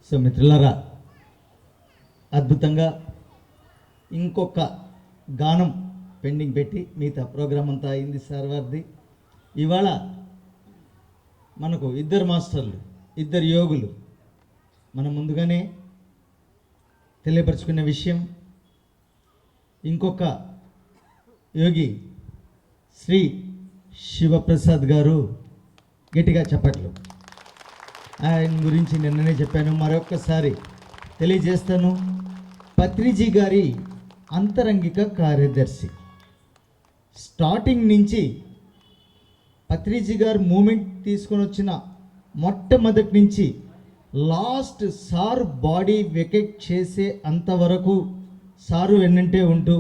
So మిత్రులారా, అద్భుతంగా ఇంకొక గానం పెండింగ్ పెట్టి మిగతా ప్రోగ్రామ్ అంతా అయింది సార్ వారిది. ఇవాళ మనకు ఇద్దరు మాస్టర్లు, ఇద్దరు యోగులు మనం ముందుగానే తెలియపరుచుకున్న విషయం. ఇంకొక యోగి శ్రీ శివప్రసాద్ గారు, గట్టిగా చెప్పట్లు. ఆయన గురించి నిన్ననే చెప్పాను, మరొక్కసారి తెలియజేస్తాను. పత్రిజీ గారి అంతరంగిక కార్యదర్శి. స్టార్టింగ్ నుంచి పత్రిజీ గారు మూమెంట్ తీసుకొని వచ్చిన మొట్టమొదటి నుంచి లాస్ట్ సార్ బాడీ వెకెట్ చేసే అంతవరకు సారు వెన్నంటే ఉంటూ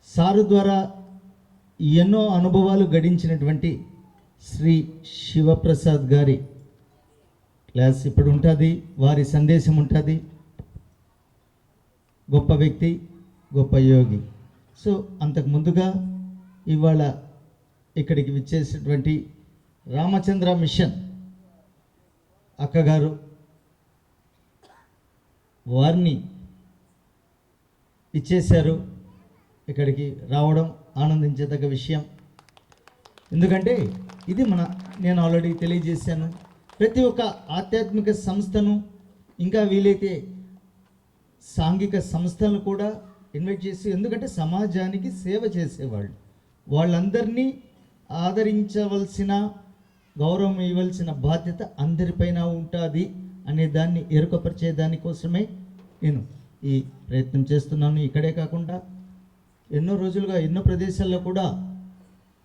సారు ద్వారా ఎన్నో అనుభవాలు గడించినటువంటి శ్రీ శివప్రసాద్ గారి క్లాస్ ఇప్పుడు ఉంటుంది, వారి సందేశం ఉంటుంది. గొప్ప వ్యక్తి, గొప్ప యోగి. సో అంతకు ముందుగా ఇవాళ ఇక్కడికి విచ్చేసినటువంటి రామచంద్ర మిషన్ అక్కగారు, వారిని ఇచ్చేశారు. ఇక్కడికి రావడం ఆనందించదగ్గ విషయం. ఎందుకంటే ఇది నేను ఆల్రెడీ తెలియజేశాను, ప్రతి ఒక్క ఆధ్యాత్మిక సంస్థను, ఇంకా వీలైతే సాంఘిక సంస్థలను కూడా ఇన్వైట్ చేసి, ఎందుకంటే సమాజానికి సేవ చేసేవాళ్ళు, వాళ్ళందరినీ ఆదరించవలసిన, గౌరవం ఇవ్వాల్సిన బాధ్యత అందరిపైన ఉంటుంది అనే దాన్ని ఎరుకపరిచే దానికోసమే నేను ఈ ప్రయత్నం చేస్తున్నాను. ఇక్కడే కాకుండా ఎన్నో రోజులుగా ఎన్నో ప్రదేశాల్లో కూడా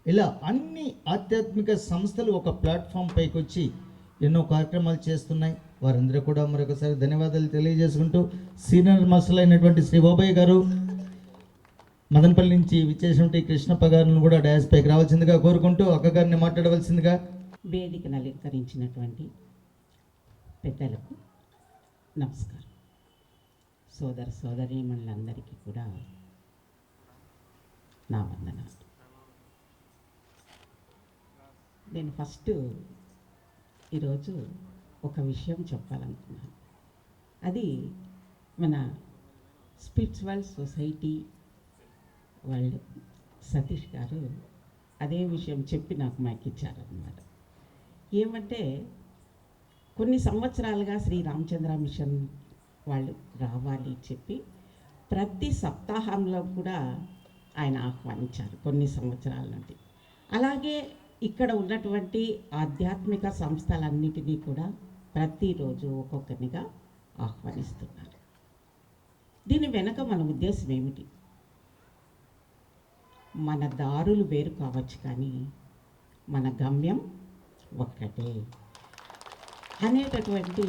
ఇలా అన్ని ఆధ్యాత్మిక సంస్థలు ఒక ప్లాట్ఫామ్ పైకి వచ్చి ఎన్నో కార్యక్రమాలు చేస్తున్నాయి. వారందరూ కూడా మరొకసారి ధన్యవాదాలు తెలియజేసుకుంటూ, సీనియర్ మాస్టర్లు అయినటువంటి శ్రీ బాబాయ్ గారు, మదనపల్లి నుంచి విచ్చేసినటువంటి కృష్ణప్ప గారిని కూడా డాష్ పైకి రావాల్సిందిగా కోరుకుంటూ, అక్కగారిని మాట్లాడవలసిందిగా. వేదికను అలంకరించినటువంటి పెద్దలకు నమస్కారం. సోదర సోదరీమణులందరికీ కూడా నా వందనాలు. నేను ఫస్ట్ ఈరోజు ఒక విషయం చెప్పాలనుకున్నాను. అది మన స్పిరిచువల్ సొసైటీ వాళ్ళు సతీష్ గారు అదే విషయం చెప్పి నాకు మైకిచ్చారన్నమాట. ఏమంటే కొన్ని సంవత్సరాలుగా శ్రీ రామచంద్ర మిషన్ వాళ్ళు రావాలి చెప్పి ప్రతి సప్తాహంలో కూడా ఆయన ఆహ్వానించారు కొన్ని సంవత్సరాల నుండి. అలాగే ఇక్కడ ఉన్నటువంటి ఆధ్యాత్మిక సంస్థలన్నిటినీ కూడా ప్రతిరోజు ఒక్కొక్కరినిగా ఆహ్వానిస్తున్నారు. దీని వెనక మన ఉద్దేశం ఏమిటి? మన దారులు వేరు కావచ్చు కానీ మన గమ్యం ఒక్కటే అనేటటువంటి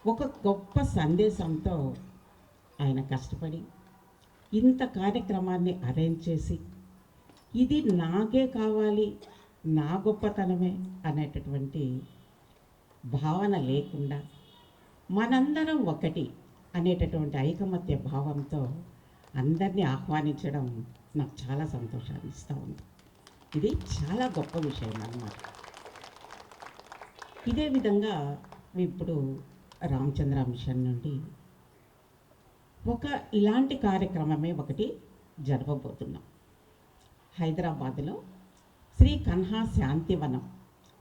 ఒక గొప్ప సందేశంతో ఆయన కష్టపడి ఇంత కార్యక్రమాన్ని అరేంజ్ చేసి, ఇది నాకే కావాలి, నా గొప్పతనమే అనేటటువంటి భావన లేకుండా మనందరం ఒకటి అనేటటువంటి ఐకమత్య భావంతో అందరినీ ఆహ్వానించడం నాకు చాలా సంతోషాన్ని ఇస్తూ ఉంది. ఇది చాలా గొప్ప విషయం అన్నమాట. ఇదే విధంగా ఇప్పుడు రామచంద్ర మిషన్ నుండి ఇలాంటి కార్యక్రమమే ఒకటి జరపబోతున్నాం. హైదరాబాదులో శ్రీ కన్హా శాంతివనం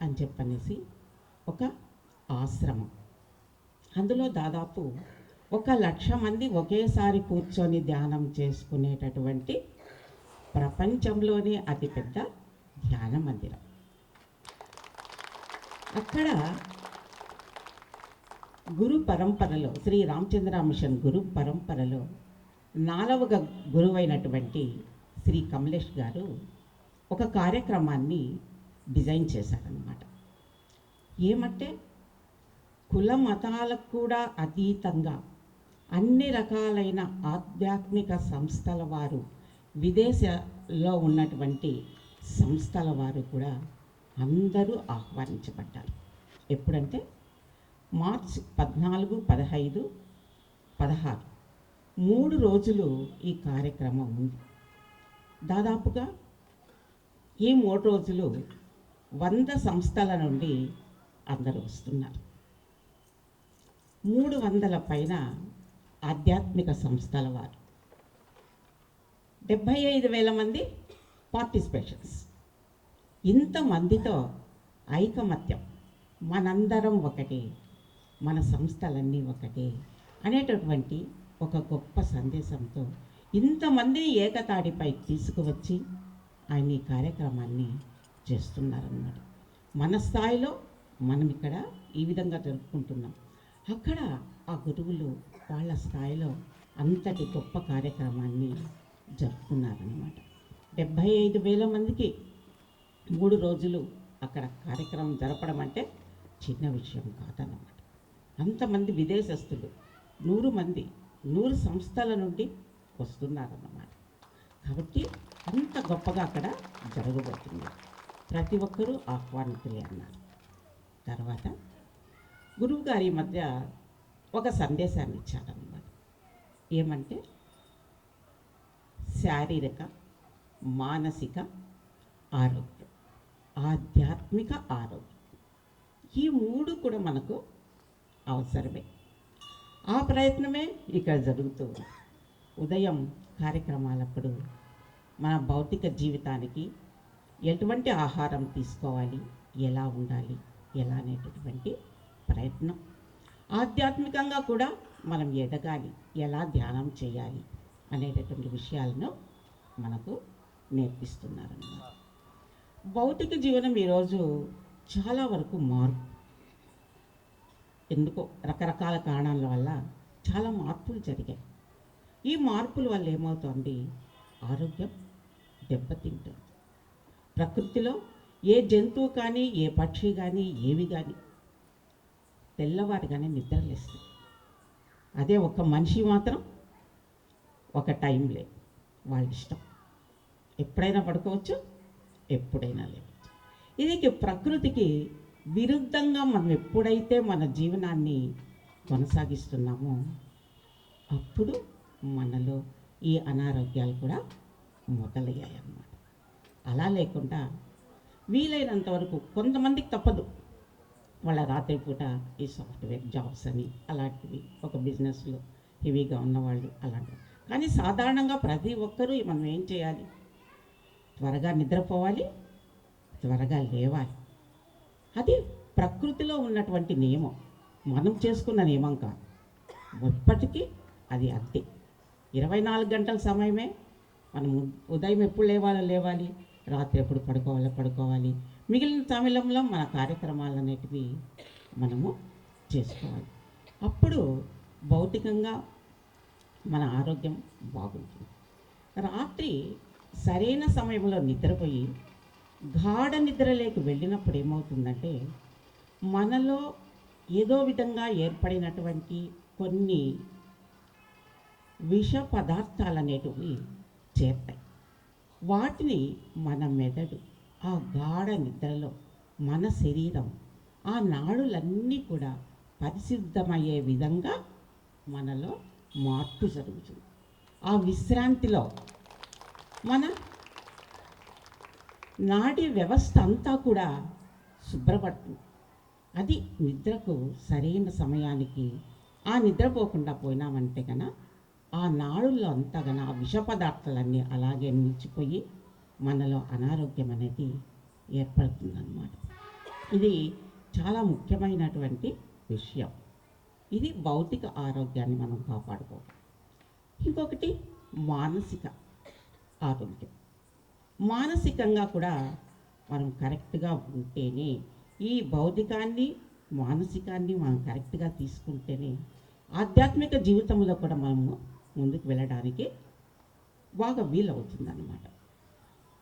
అని చెప్పనేసి ఒక ఆశ్రమం. అందులో దాదాపు 1,00,000 మంది ఒకేసారి కూర్చొని ధ్యానం చేసుకునేటటువంటి ప్రపంచంలోనే అతిపెద్ద ధ్యాన మందిరం. అక్కడ గురు పరంపరలో, శ్రీ రామచంద్ర మిషన్ గురు పరంపరలో 4వ గురువైనటువంటి శ్రీ కమలేష్ గారు ఒక కార్యక్రమాన్ని డిజైన్ చేశారన్నమాట. ఏమంటే కుల మతాలకు కూడా అతీతంగా అన్ని రకాలైన ఆధ్యాత్మిక సంస్థల వారు, విదేశాల్లో ఉన్నటువంటి సంస్థల వారు కూడా అందరూ ఆహ్వానించబడ్డారు. ఎప్పుడంటే మార్చి 14, 15, 16 3 రోజులు ఈ కార్యక్రమం ఉంది. దాదాపుగా ఈ 3 రోజులు 100 సంస్థల నుండి అందరూ వస్తున్నారు. 300 పైన ఆధ్యాత్మిక సంస్థల వారు, 75,000 మంది పార్టిసిపేషన్స్. ఇంతమందితో ఐకమత్యం, మనందరం ఒకటి, మన సంస్థలన్నీ ఒకటి అనేటటువంటి ఒక గొప్ప సందేశంతో ఇంతమందిని ఏకతాటిపై తీసుకువచ్చి ఆయన ఈ కార్యక్రమాన్ని చేస్తున్నారన్నమాట. మన స్థాయిలో మనం ఇక్కడ ఈ విధంగా జరుపుకుంటున్నాం. అక్కడ ఆ గురువులు వాళ్ళ స్థాయిలో అంతటి గొప్ప కార్యక్రమాన్ని జరుపుకున్నారన్నమాట. 75,000 మందికి 3 రోజులు అక్కడ కార్యక్రమం జరపడం అంటే చిన్న విషయం కాదన్నమాట. అంతమంది విదేశస్తులు 100 మంది 100 సంస్థల నుండి వస్తున్నారన్నమాట. కాబట్టి అంత గొప్పగా అక్కడ జరగబోతుంది. ప్రతి ఒక్కరూ ఆహ్వానితులే అన్నారు. తర్వాత గురువు గారి మధ్య ఒక సందేశాన్ని ఇచ్చారన్నమాట. ఏమంటే శారీరక, మానసిక ఆరోగ్యం, ఆధ్యాత్మిక ఆరోగ్యం, ఈ 3 కూడా మనకు అవసరమే. ఆ ప్రయత్నమే ఇక్కడ జరుగుతూ ఉంది. ఉదయం కార్యక్రమాలప్పుడు మన భౌతిక జీవితానికి ఎటువంటి ఆహారం తీసుకోవాలి, ఎలా ఉండాలి, ఎలా అనేటటువంటి ప్రయత్నం, ఆధ్యాత్మికంగా కూడా మనం ఎదగాలి, ఎలా ధ్యానం చేయాలి అనేటటువంటి విషయాలను మనకు నేర్పిస్తున్నారన్నమాట. భౌతిక జీవనం ఈరోజు చాలా వరకు మార్పు, ఎందుకో రకరకాల కారణాల వల్ల చాలా మార్పులు జరిగాయి. ఈ మార్పుల వల్ల ఏమవుతుంది, ఆరోగ్యం దెబ్బతింటుంది. ప్రకృతిలో ఏ జంతువు కానీ, ఏ పక్షి కానీ, ఏవి కానీ తెల్లవారిగానే నిద్రలేస్తుంది. అదే ఒక మనిషి మాత్రం ఒక టైం లేదు, వాళ్ళ ఇష్టం, ఎప్పుడైనా పడుకోవచ్చు, ఎప్పుడైనా లేవచ్చు. ఇది ప్రకృతికి విరుద్ధంగా మనం ఎప్పుడైతే మన జీవనాన్ని కొనసాగిస్తున్నామో అప్పుడు మనలో ఈ అనారోగ్యాలు కూడా మొదలయ్యాయి అన్నమాట. అలా లేకుండా వీలైనంత వరకు కొంతమందికి తప్పదు, వాళ్ళ రాత్రిపూట ఈ సాఫ్ట్వేర్ జాబ్స్ అని అలాంటివి, ఒక బిజినెస్లో హెవీగా ఉన్నవాళ్ళు అలాంటివి. కానీ సాధారణంగా ప్రతి ఒక్కరూ మనం ఏం చేయాలి, త్వరగా నిద్రపోవాలి, త్వరగా లేవాలి. అది ప్రకృతిలో ఉన్నటువంటి నియమం, మనం చేసుకున్న నియమం కాదు. ఎప్పటికీ అది అంతే. 24 గంటల సమయమే. మనం ఉదయం ఎప్పుడు లేవాలి, రాత్రి ఎప్పుడు పడుకోవాలి. మిగిలిన సమయంలో మన కార్యక్రమాలు అనేటివి మనము చేసుకోవాలి. అప్పుడు భౌతికంగా మన ఆరోగ్యం బాగుంటుంది. రాత్రి సరైన సమయంలో నిద్రపోయి గాఢ నిద్రలోకి వెళ్ళినప్పుడు ఏమవుతుందంటే మనలో ఏదో విధంగా ఏర్పడినటువంటి కొన్ని విష పదార్థాలు అనేటివి చేరుతాయి. వాటిని మన మెదడు ఆ గాఢ నిద్రలో మన శరీరం ఆ నాడులన్నీ కూడా పరిశుద్ధమయ్యే విధంగా మనలో మార్పు జరుగుతుంది. ఆ విశ్రాంతిలో మన నాడీ వ్యవస్థ అంతా కూడా శుభ్రపడుతుంది. అది నిద్రకు సరైన సమయానికి ఆ నిద్రపోకుండా పోయినామంటే కనుక ఆ నాడుల్లో అంతా కనుక ఆ విష పదార్థాలన్నీ అలాగే నిలిచిపోయి మనలో అనారోగ్యం అనేది ఏర్పడుతుందన్నమాట. ఇది చాలా ముఖ్యమైనటువంటి విషయం. ఇది భౌతిక ఆరోగ్యాన్ని మనం కాపాడుకోవాలి. ఇంకొకటి మానసిక ఆరోగ్యం. మానసికంగా కూడా మనం కరెక్ట్గా ఉంటేనే, ఈ భౌతికాన్ని మానసికాన్ని మనం కరెక్ట్గా తీసుకుంటేనే ఆధ్యాత్మిక జీవితంలో కూడా మనము ముందుకు వెళ్ళడానికి బాగా వీలవుతుందన్నమాట.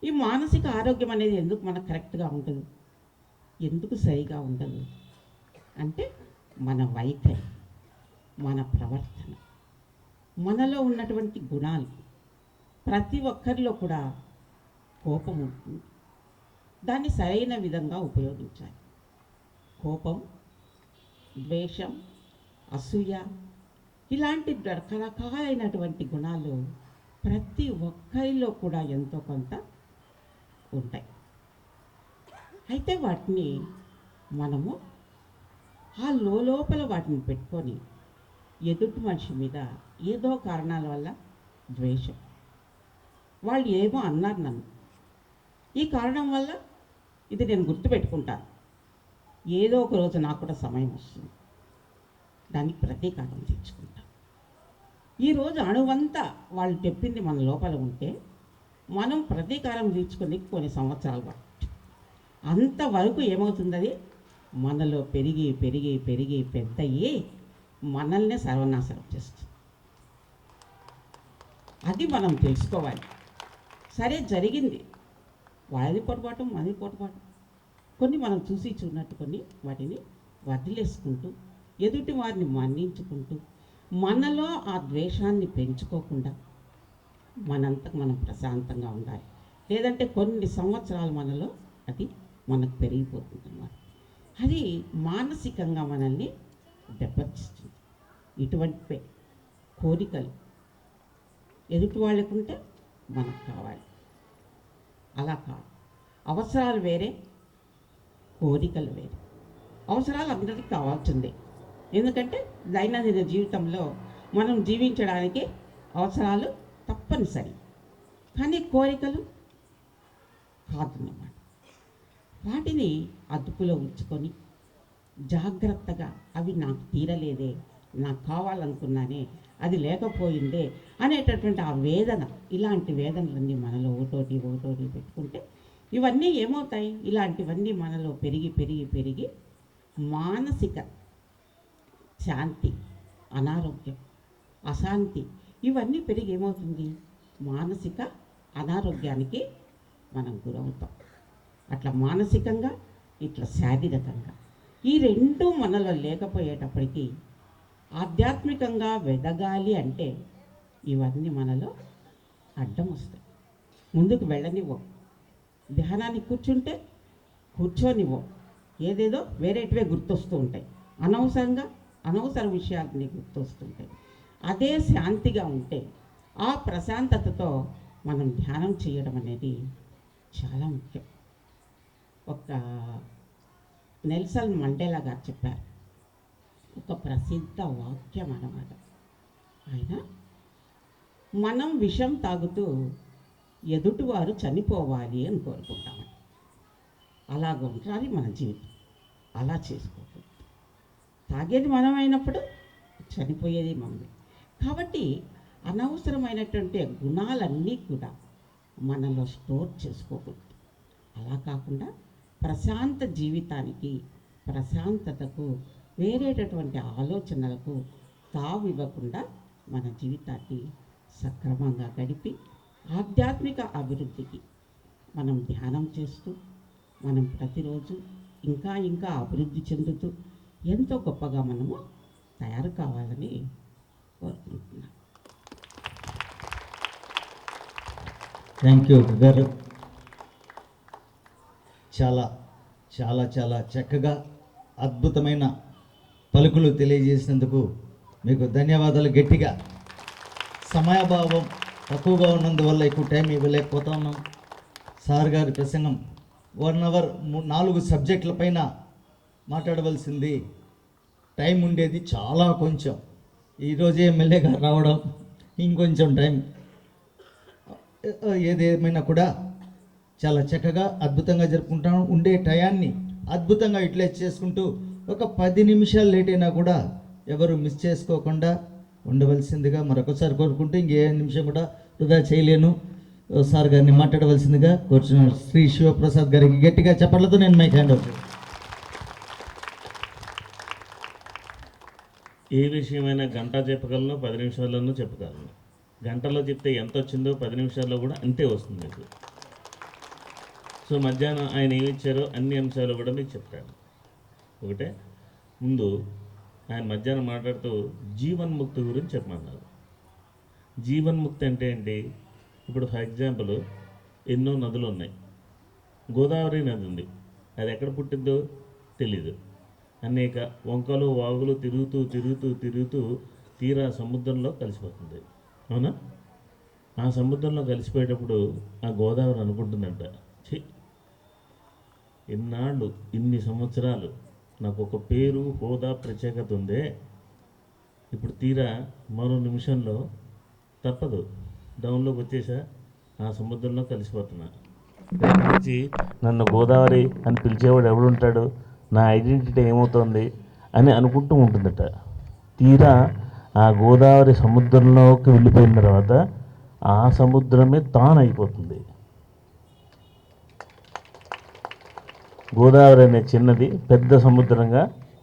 ఈ మానసిక ఆరోగ్యం అనేది ఎందుకు మనకు కరెక్ట్గా ఉండదు, ఎందుకు సరిగా ఉండదు అంటే మన వైఖరి, మన ప్రవర్తన, మనలో ఉన్నటువంటి గుణాలు. ప్రతి ఒక్కరిలో కూడా కోపం ఉంటుంది, దాన్ని సరైన విధంగా ఉపయోగించాలి. కోపం, ద్వేషం, అసూయ ఇలాంటి రకరకాలైనటువంటి గుణాలు ప్రతి ఒక్కరిలో కూడా ఎంతో కొంత ఉంటాయి. అయితే వాటిని మనము ఆ లోపల వాటిని పెట్టుకొని ఎదుటి మనిషి మీద ఏదో కారణాల వల్ల ద్వేషం, వాళ్ళు ఏమో అన్నారు నన్ను, ఈ కారణం వల్ల ఇది నేను గుర్తుపెట్టుకుంటాను, ఏదో ఒక రోజు నాకు కూడా సమయం వస్తుంది, దానికి ప్రతీకారం తీర్చుకుంటాను. ఈరోజు అణువంతా వాళ్ళు చెప్పింది మన లోపల ఉంటే మనం ప్రతీకారం తీర్చుకుని కొన్ని సంవత్సరాలు పట్టు, అంతవరకు ఏమవుతుంది, మనలో పెరిగి పెరిగి పెరిగి పెద్దయ్యి మనల్నే సర్వనాశనం చేస్తుంది. అది మనం తెలుసుకోవాలి. సరే జరిగింది, వాళ్ళది పొరపాటు మనది పొరపాటు, కొన్ని మనం చూసి చూడనట్టు కొన్ని వాటిని వదిలేసుకుంటూ ఎదుటి వారిని మన్నించుకుంటూ మనలో ఆ ద్వేషాన్ని పెంచుకోకుండా మనంతకు మనం ప్రశాంతంగా ఉండాలి. లేదంటే కొన్ని సంవత్సరాలు మనలో అది మనకు పెరిగిపోతుంది అన్నమాట. అది మానసికంగా మనల్ని దెబ్బతీస్తుంది. ఇటువంటి కోరికలు ఎదుటి వాళ్ళకుంటే మనకు కావాలి, అలా కాదు. అవసరాలు వేరే, కోరికలు వేరే. అవసరాలు అందరికీ కావాల్సిందే, ఎందుకంటే దైనందిన జీవితంలో మనం జీవించడానికి అవసరాలు తప్పనిసరి, కానీ కోరికలు కాదన్నమాట. వాటిని అదుపులో ఉంచుకొని జాగ్రత్తగా, అవి నాకు తీరలేదే, నాకు కావాలనుకున్నానే, అది లేకపోయిందే అనేటటువంటి ఆ వేదన, ఇలాంటి వేదనలన్నీ మనలో ఒకటోటి ఒకటోటి పెట్టుకుంటే ఇవన్నీ ఏమవుతాయి, ఇలాంటివన్నీ మనలో పెరిగి పెరిగి పెరిగి మానసిక శాంతి, అనారోగ్యం, అశాంతి ఇవన్నీ పెరిగి ఏమవుతుంది, మానసిక అనారోగ్యానికి మనం గురవుతాం. అట్లా మానసికంగా, ఇట్లా శారీరకంగా ఈ రెండు మనలో లేకపోయేటప్పటికీ ఆధ్యాత్మికంగా వెదగాలి అంటే ఇవన్నీ మనలో అడ్డం వస్తాయి, ముందుకు వెళ్ళనివ్వం. ధ్యానానికి కూర్చుంటే కూర్చోనివ్వం, ఏదేదో వేరేటివే గుర్తొస్తూ ఉంటాయి, అనవసర విషయాలని గుర్తొస్తుంటాయి. అదే శాంతిగా ఉంటే, ఆ ప్రశాంతతతో మనం ధ్యానం చేయడం అనేది చాలా ముఖ్యం. ఒక నెల్సన్ మండేలా గారు చెప్పారు, ఒక ప్రసిద్ధ వాక్యం అన్నమాట. ఆయన, మనం విషం తాగుతూ ఎదుటివారు చనిపోవాలి అని కోరుకుంటామని. అలాగ ఉండాలి మన జీవితం, అలా చేసుకోకూడదు. తాగేది మనం అయినప్పుడు చనిపోయేది మనమే. కాబట్టి అనవసరమైనటువంటి గుణాలన్నీ కూడా మనలో స్టోర్ చేసుకోకూడదు. అలా కాకుండా ప్రశాంత జీవితానికి, ప్రశాంతతకు, వేరేటటువంటి ఆలోచనలకు తావివ్వకుండా మన జీవితాన్ని సక్రమంగా గడిపి ఆధ్యాత్మిక అభివృద్ధికి మనం ధ్యానం చేస్తూ, మనం ప్రతిరోజు ఇంకా ఇంకా అభివృద్ధి చెందుతూ ఎంతో గొప్పగా మనము తయారు కావాలని కోరుకుంటున్నాను. థ్యాంక్ యూ గారు. చాలా చాలా చాలా చక్కగా అద్భుతమైన పలుకులు తెలియజేసినందుకు మీకు ధన్యవాదాలు. గట్టిగా సమయాభావం తక్కువగా ఉన్నందువల్ల ఎక్కువ టైం ఇవ్వలేకపోతా ఉన్నాం. సార్ గారి ప్రసంగం 1 అవర్ 4 సబ్జెక్టుల పైన మాట్లాడవలసింది, టైం ఉండేది చాలా కొంచెం. ఈరోజే ఎమ్మెల్యే గారు రావడం, ఇంకొంచెం టైం, ఏదేమైనా కూడా చాలా చక్కగా అద్భుతంగా జరుపుకుంటాం. ఉండే టయాన్ని అద్భుతంగా యూటిలైజ్ చేసుకుంటూ ఒక 10 నిమిషాలు లేట్ అయినా కూడా ఎవరు మిస్ చేసుకోకుండా ఉండవలసిందిగా మరొకసారి కోరుకుంటూ, ఇంకే నిమిషం కూడా వృధా చేయలేను. సార్ గారిని మాట్లాడవలసిందిగా కోరుచున్నాను. శ్రీ శివప్రసాద్ గారికి గట్టిగా చప్పట్లతో నేను మైక్ హ్యాండ్ ఓవర్. ఏ విషయమైనా గంట చెప్పగలను, 10 నిమిషాల్లోనూ చెప్పగలను. గంటలో చెప్తే ఎంత వచ్చిందో 10 నిమిషాల్లో కూడా అంతే వస్తుంది మీకు. సో మధ్యాహ్నం ఆయన ఏమి ఇచ్చారో అన్ని అంశాలు కూడా మీకు చెప్తాను. ఒకటే, ముందు ఆయన మధ్యాహ్నం మాట్లాడుతూ జీవన్ముక్తి గురించి చెప్పమన్నారు. జీవన్ముక్తి అంటే ఏంటి? ఇప్పుడు ఫర్ ఎగ్జాంపుల్ ఎన్నో నదులు ఉన్నాయి. గోదావరి నది ఉంది, అది ఎక్కడ పుట్టిందో తెలీదు. అనేక వంకలు వాగులు తిరుగుతూ తిరుగుతూ తిరుగుతూ తీరా సముద్రంలో కలిసిపోతుంది, అవునా? ఆ సముద్రంలో కలిసిపోయేటప్పుడు ఆ గోదావరి అనుకుంటుందంట, ఛీ, ఇన్నాళ్ళు, ఇన్ని సంవత్సరాలు నాకు ఒక పేరు, హోదా, ప్రత్యేకత ఉందే. ఇప్పుడు తీరా మరో నిమిషంలో తప్పదు, డౌన్లోకి వచ్చేసా, ఆ సముద్రంలో కలిసిపోతున్నా. రేపు నుంచి నన్ను గోదావరి అని పిలిచేవాడు ఎవడుంటాడు, నా ఐడెంటిటీ ఏమవుతుంది అని అనుకుంటూ ఉంటుందట. తీరా ఆ గోదావరి సముద్రంలోకి వెళ్ళిపోయిన తర్వాత ఆ సముద్రమే తాను అయిపోతుంది. గోదావరి అనే చిన్నది పెద్ద సముద్రంగా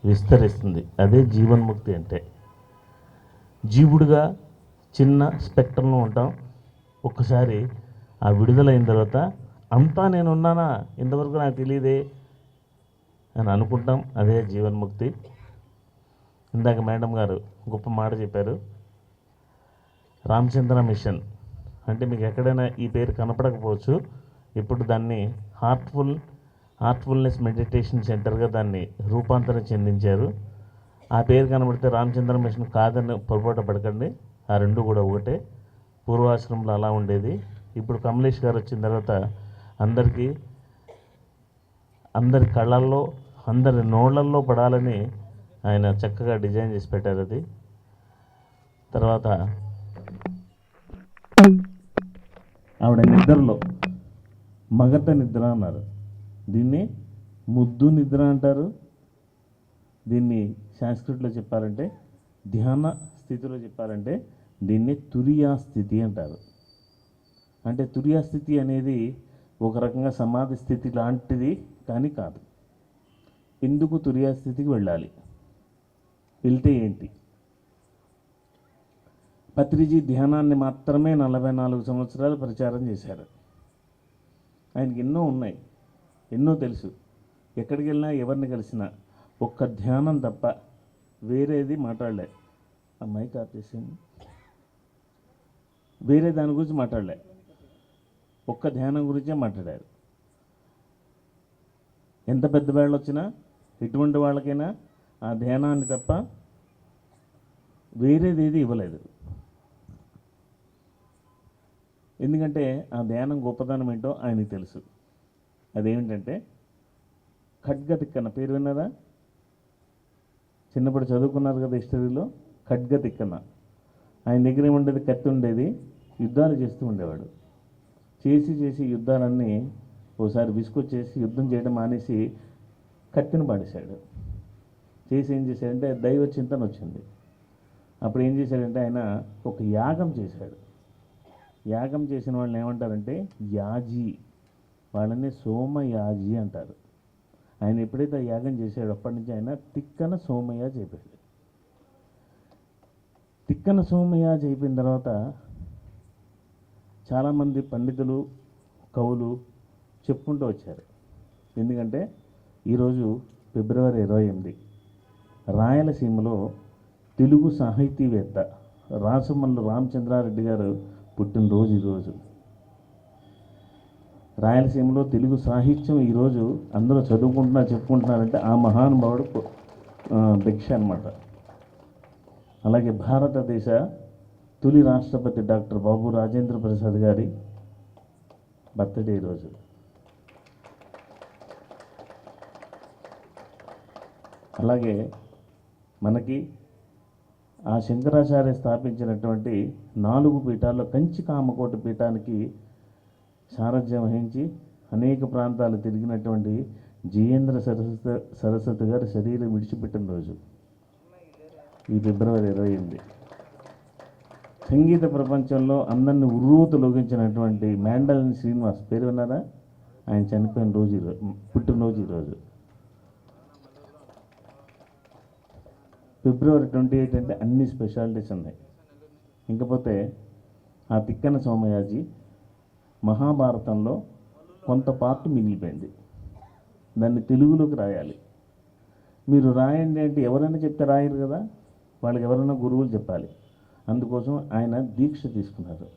విస్తరిస్తుంది. అదే జీవన్ముక్తి అంటే. జీవుడుగా చిన్న స్పెక్ట్రంలో ఉంటాం. ఒక్కసారి ఆ విడుదలైన తర్వాత అంతా నేను ఉన్నానా, ఇంతవరకు నాకు తెలియదే అని అనుకుంటాం. అదే జీవన్ముక్తి. ఇందాక మేడం గారు గొప్ప మాట చెప్పారు. రామచంద్ర మిషన్ అంటే మీకు ఎక్కడైనా ఈ పేరు కనపడకపోవచ్చు. ఇప్పుడు దాన్ని హార్ట్ఫుల్నెస్ మెడిటేషన్ సెంటర్గా దాన్ని రూపాంతరం చెందించారు. ఆ పేరు కనబడితే రామచంద్ర మిషన్ కాదని పొరపాటు పడకండి, ఆ రెండు కూడా ఒకటే. పూర్వాశ్రమంలో అలా ఉండేది. ఇప్పుడు కమలేష్ గారు వచ్చిన తర్వాత అందరి కళ్ళల్లో, అందరి నోళ్ళల్లో పడాలని ఆయన చక్కగా డిజైన్ చేసి పెట్టారు అది. తర్వాత ఆవిడ నిద్రలో మగత నిద్ర అన్నారు. దీన్ని ముద్దు నిద్ర అంటారు. దీన్ని సంస్కృతిలో చెప్పాలంటే, ధ్యాన స్థితిలో చెప్పాలంటే దీన్ని తురియా స్థితి అంటారు. అంటే తురియా స్థితి అనేది ఒక రకంగా సమాధి స్థితి లాంటిది కానీ కాదు. ఎందుకు తురియా స్థితికి వెళ్ళాలి, వెళ్తే ఏంటి? పత్రిజీ ధ్యానాన్ని మాత్రమే 44 సంవత్సరాలు ప్రచారం చేశారు. ఆయనకి ఎన్నో ఉన్నాయి, ఎన్నో తెలుసు. ఎక్కడికి వెళ్ళినా, ఎవరిని కలిసినా ఒక్క ధ్యానం తప్ప వేరేది మాట్లాడలే. అమ్మాయి కాపేసింది, వేరే దాని గురించి మాట్లాడలే, ఒక్క ధ్యానం గురించే మాట్లాడారు. ఎంత పెద్ద వాళ్ళు వచ్చినా, ఎటువంటి వాళ్ళకైనా ఆ ధ్యానాన్ని తప్ప వేరేది ఏది ఇవ్వలేదు. ఎందుకంటే ఆ ధ్యానం గొప్పతనం ఏంటో ఆయనకి తెలుసు. అదేమిటంటే ఖడ్గతిక్కన పేరు విన్నారా? చిన్నప్పుడు చదువుకున్నారు కదా హిస్టరీలో. ఖడ్గతిక్కన ఆయన దగ్గర ఏముండేది? కత్తి ఉండేది. యుద్ధాలు చేస్తూ ఉండేవాడు. చేసి యుద్ధాలన్నీ ఓసారి విసుకొచ్చేసి యుద్ధం చేయడం మానేసి కత్తిని పాడేశాడు. చేసి ఏం చేశాడంటే దైవ చింతన వచ్చింది. అప్పుడు ఏం చేశాడంటే ఆయన ఒక యాగం చేశాడు. యాగం చేసిన వాళ్ళని ఏమంటారంటే యాజీ, వాళ్ళని సోమయాజీ అంటారు. ఆయన ఎప్పుడైతే ఆ యాగం చేశాడో అప్పటి నుంచి ఆయన తిక్కన సోమయాజి అయిపోయాడు. తిక్కన సోమయాజి అయిపోయిన తర్వాత చాలామంది పండితులు, కవులు చెప్పుకుంటూ వచ్చారు. ఎందుకంటే ఈరోజు ఫిబ్రవరి 28 రాయలసీమలో తెలుగు సాహితీవేత్త రాసమల్లు రామచంద్రారెడ్డి గారు పుట్టినరోజు ఈరోజు. రాయలసీమలో తెలుగు సాహిత్యం ఈరోజు అందరూ చెప్పుకుంటున్నారంటే ఆ మహానుభావుడు భిక్ష అన్నమాట. అలాగే భారతదేశ తొలి రాష్ట్రపతి డాక్టర్ బాబు రాజేంద్ర ప్రసాద్ గారి బర్త్డే ఈరోజు. అలాగే మనకి ఆ శంకరాచార్య స్థాపించినటువంటి 4 పీఠాల్లో కంచి కామకోటి పీఠానికి సారథ్యం వహించి అనేక ప్రాంతాలు తిరిగినటువంటి జయేంద్ర సరస్వతి గారి శరీరం విడిచిపెట్టిన రోజు ఈ ఫిబ్రవరి 28. సంగీత ప్రపంచంలో అందరిని ఉర్రూతలొగించినటువంటి మ్యాండలిన్ శ్రీనివాస్ పేరు విన్నారా? ఆయన చనిపోయిన రోజు పుట్టినరోజు ఈరోజు. ఫిబ్రవరి 28 అంటే అన్ని స్పెషాలిటీస్ ఉన్నాయి. ఇంకపోతే ఆ తిక్కన సోమయాజీ మహాభారతంలో కొంత పార్ట్ మిగిలిపోయింది, దాన్ని తెలుగులోకి రాయాలి. మీరు రాయండి అంటే ఎవరైనా చెప్తే రాయరు కదా, వాళ్ళకి ఎవరైనా గురువులు చెప్పాలి. అందుకోసం ఆయన దీక్ష తీసుకున్నారు.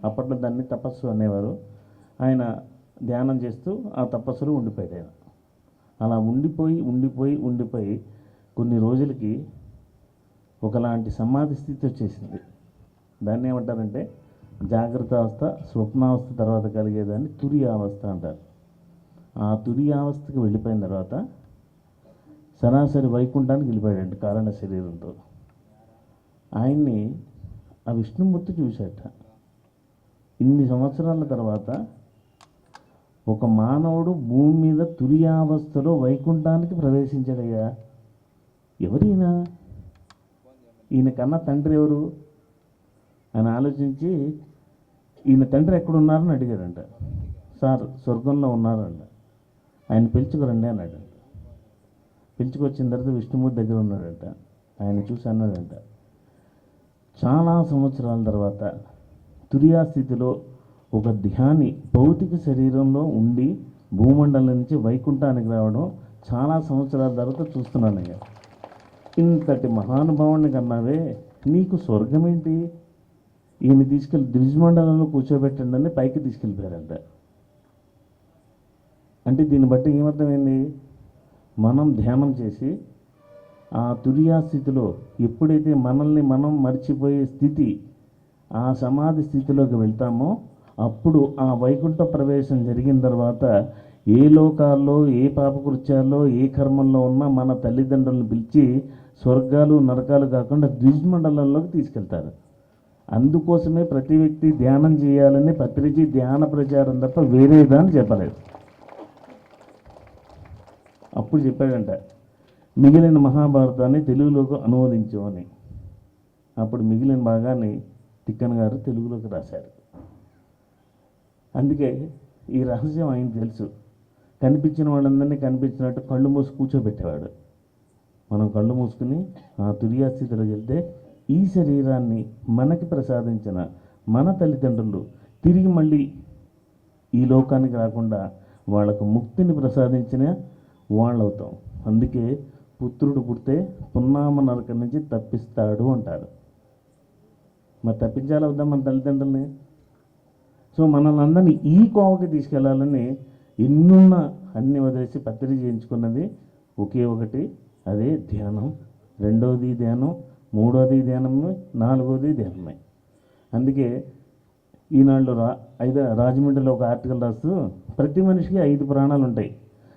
అప్పట్లో దాన్ని తపస్సు అనేవారు. ఆయన ధ్యానం చేస్తూ ఆ తపస్సులో ఉండిపోయాడు ఆయన. అలా ఉండిపోయి కొన్ని రోజులకి ఒకలాంటి సమాధి స్థితి వచ్చేసింది. దాన్ని ఏమంటారంటే జాగ్రత్త అవస్థ, స్వప్నావస్థ తర్వాత కలిగేదాన్ని తురియావస్థ అంటారు. ఆ తురియావస్థకి వెళ్ళిపోయిన తర్వాత సరాసరి వైకుంఠానికి వెళ్ళిపోయాడంట కారణ శరీరంతో. ఆయన్ని ఆ విష్ణుమూర్తి చూశాట. ఇన్ని సంవత్సరాల తర్వాత ఒక మానవుడు భూమి మీద తురియావస్థలో వైకుంఠానికి ప్రవేశించాడయ్యా. ఎవరైనా ఈయన కన్నా తండ్రి ఎవరు అని ఆలోచించి ఈయన తండ్రి ఎక్కడున్నారని అడిగాడంట. సార్ స్వర్గంలో ఉన్నారంట, ఆయన పిలుచుకురండి అన్నాడంట. పిలుచుకొచ్చిన తర్వాత విష్ణుమూర్తి దగ్గర ఉన్నాడంట. ఆయన చూసి అన్నాడంట, చాలా సంవత్సరాల తర్వాత తురియా స్థితిలో ఒక ధ్యాని భౌతిక శరీరంలో ఉండి భూమండలం నుంచి వైకుంఠానికి రావడం చాలా సంవత్సరాల తర్వాత చూస్తున్నానయ్యా. ఇంతటి మహానుభావుని కన్నావే, నీకు స్వర్గం ఏంటి? ఈయన తీసుకెళ్ళి ద్విజమండలంలో కూర్చోబెట్టండి అని పైకి తీసుకెళ్ళిపోయారంట. అంటే దీన్ని బట్టి ఏమర్థమైంది? మనం ధ్యానం చేసి ఆ తురియా స్థితిలో ఎప్పుడైతే మనల్ని మనం మర్చిపోయే స్థితి, ఆ సమాధి స్థితిలోకి వెళ్తామో అప్పుడు ఆ వైకుంఠ ప్రవేశం జరిగిన తర్వాత ఏ లోకాల్లో ఏ పాపకృత్యాల్లో ఏ కర్మల్లో ఉన్నా మన తల్లిదండ్రులను పిలిచి స్వర్గాలు నరకాలు కాకుండా ద్విజమండలంలోకి తీసుకెళ్తారు. అందుకోసమే ప్రతి వ్యక్తి ధ్యానం చేయాలని పత్రిజీ ధ్యాన ప్రచారం తప్ప వేరే దాన్ని చెప్పలేదు. అప్పుడు చెప్పాడంట, మిగిలిన మహాభారతాన్ని తెలుగులోకి అనువదించమని. అప్పుడు మిగిలిన భాగాన్ని తిక్కన గారు తెలుగులోకి రాశారు. అందుకే ఈ రహస్యం ఆయన తెలుసు. కనిపించిన వాళ్ళందరినీ కనిపించినట్టు కళ్ళు మూసి కూర్చోబెట్టేవాడు. మనం కళ్ళు మూసుకుని ఆ తురియా స్థితిలోకి వెళ్తే ఈ శరీరాన్ని మనకి ప్రసాదించిన మన తల్లిదండ్రులు తిరిగి మళ్ళీ ఈ లోకానికి రాకుండా వాళ్ళకు ముక్తిని ప్రసాదించిన వాళ్ళవుతాం. అందుకే పుత్రుడు పుడితే పున్నామ నరకం నుంచి తప్పిస్తాడు అంటారు. మరి తప్పించాలి వద్దాం మన తల్లిదండ్రుల్ని? సో మనల్ని అందరినీ ఈ కోవకి తీసుకెళ్లాలని ఎన్నున్న అన్ని వదిలేసి పత్రిక చేయించుకున్నది ఒకే ఒకటి, అదే ధ్యానం. రెండవది ధ్యానం, మూడవది ధ్యానమే, నాలుగవది ధ్యానమే. అందుకే ఈనాళ్ళు రాజమండ్రిలో ఒక ఆర్టికల్ రాస్తూ ప్రతి మనిషికి 5 ప్రాణాలు ఉంటాయి,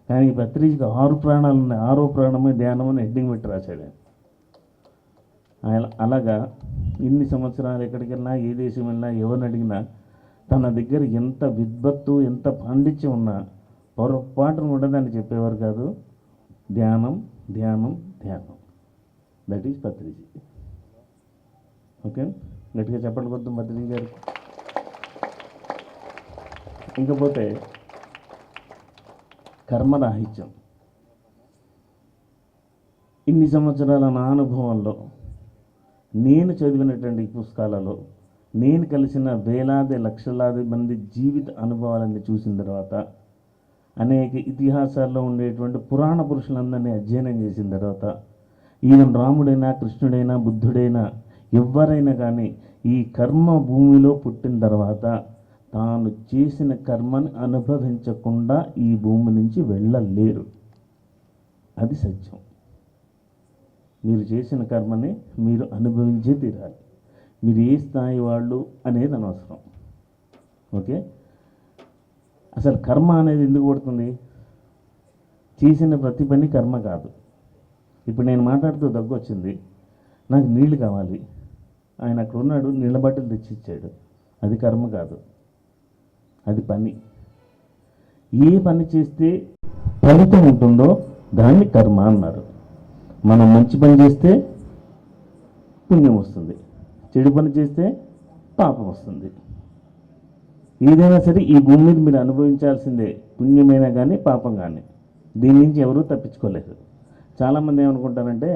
కానీ ఈ పత్రికకి 6 ప్రాణాలు ఉన్నాయి, 6వ ప్రాణమే ధ్యానం అని హెడ్డింగ్ పెట్టి రాశాడు. అలాగా ఇన్ని సంవత్సరాలు ఎక్కడికి వెళ్ళినా ఏ దేశం వెళ్ళినా ఎవరిని అడిగినా తన దగ్గర ఎంత విద్వత్తు ఎంత పాండిత్యం ఉన్నా పొరపాటును ఉండదని చెప్పేవారు కాదు. ధ్యానం ధ్యానం ధ్యానం, దట్ ఈజ్ పత్రిజీ. ఓకే, గట్టిగా చెప్పండి కొద్దాం పత్రిజీ గారికి. ఇంకపోతే కర్మరాహిత్యం. ఇన్ని సంవత్సరాల నా అనుభవంలో, నేను చదివినటువంటి పుస్తకాలలో, నేను కలిసిన వేలాది లక్షలాది మంది జీవిత అనుభవాలన్నీ చూసిన తర్వాత, అనేక ఇతిహాసాల్లో ఉండేటువంటి పురాణ పురుషులందరినీ అధ్యయనం చేసిన తర్వాత, ఈవెన్ రాముడైనా కృష్ణుడైనా బుద్ధుడైనా ఎవరైనా కానీ ఈ కర్మ భూమిలో పుట్టిన తర్వాత తాను చేసిన కర్మని అనుభవించకుండా ఈ భూమి నుంచి వెళ్ళలేరు. అది సత్యం. మీరు చేసిన కర్మని మీరు అనుభవించే తీరాలి. మీరు ఏ స్థాయి వాళ్ళు అనేది అనవసరం. ఓకే, అసలు కర్మ అనేది ఎందుకు పడుతుంది? చేసిన ప్రతి పని కర్మ కాదు. ఇప్పుడు నేను మాట్లాడుతూ దగ్గు వచ్చింది, నాకు నీళ్లు కావాలి, ఆయన అక్కడ ఉన్నాడు, నీళ్ళ బాటిల్ తెచ్చిచ్చాడు, అది కర్మ కాదు, అది పని. ఏ పని చేస్తే ఫలితం ఉంటుందో దాన్ని కర్మ అన్నారు. మనం మంచి పని చేస్తే పుణ్యం వస్తుంది, చెడు పని చేస్తే పాపం వస్తుంది. ఏదైనా సరే ఈ భూమి మీద మీరు అనుభవించాల్సిందే, పుణ్యమైనా కానీ పాపం కానీ. దీని నుంచి ఎవరూ తప్పించుకోలేరు. చాలామంది ఏమనుకుంటారంటే,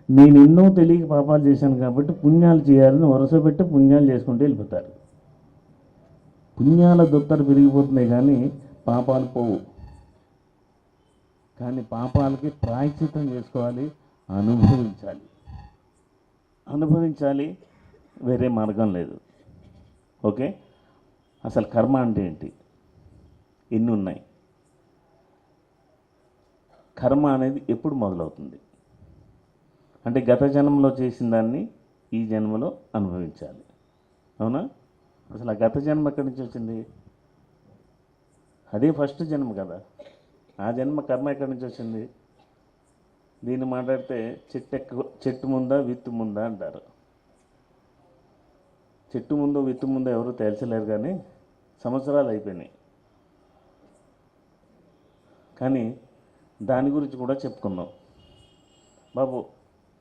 నేను ఎన్నో తెలియక పాపాలు చేశాను కాబట్టి పుణ్యాలు చేయాలని వరుస పెట్టి పుణ్యాలు చేసుకుంటూ వెళ్ళిపోతారు. పుణ్యాల దొత్తలు పెరిగిపోతున్నాయి కానీ పాపాలు పోవు. కానీ పాపాలకి ప్రాయశ్చిత్తం చేసుకోవాలి, అనుభవించాలి, వేరే మార్గం లేదు. ఓకే, అసలు కర్మ అంటే ఏంటి? ఎన్ని ఉన్నాయి? కర్మ అనేది ఎప్పుడు మొదలవుతుంది అంటే గత జన్మలో చేసిన దాన్ని ఈ జన్మలో అనుభవించాలి. అవునా? అసలు ఆ గత జన్మ ఎక్కడి నుంచి వచ్చింది? అదే ఫస్ట్ జన్మ కదా. ఆ జన్మ కర్మ ఎక్కడి నుంచి వచ్చింది? దీన్ని మాట్లాడితే చెట్టు ముందా విత్తు ముందా అంటారు. చెట్టు ముందు విత్తు ముందు ఎవరు తేల్చలేరు, కానీ సంవత్సరాలు అయిపోయినాయి. కానీ దాని గురించి కూడా చెప్పుకుందాం. బాబు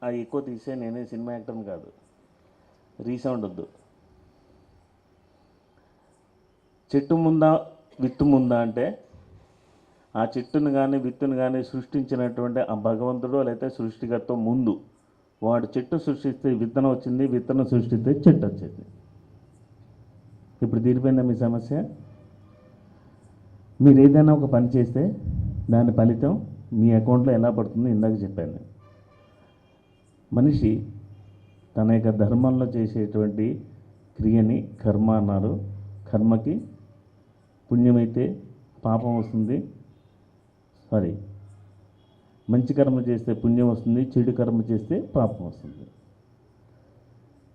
ఆ ఎక్కువ తీసే, నేనే సినిమా యాక్టర్ని కాదు, రీసౌండ్ వద్దు. చెట్టు ముందా విత్తు ముందా అంటే ఆ చెట్టును కానీ విత్తును కానీ సృష్టించినటువంటి ఆ భగవంతుడు లేకపోతే సృష్టికర్త ముందు వాడు చెట్టు సృష్టిస్తే విత్తనం వచ్చింది, విత్తనం సృష్టిస్తే చెట్టు వచ్చింది. ఇప్పుడు తీరిపోయిందా మీ సమస్య? మీరు ఏదైనా ఒక పని చేస్తే దాని ఫలితం మీ అకౌంట్లో ఎలా పడుతుందో ఇందాక చెప్పాను. మనిషి తన యొక్క ధర్మంలో చేసేటువంటి క్రియని కర్మ అన్నారు. కర్మకి పుణ్యమైతే పాపం వస్తుంది, మంచి కర్మ చేస్తే పుణ్యం వస్తుంది, చెడు కర్మ చేస్తే పాపం వస్తుంది.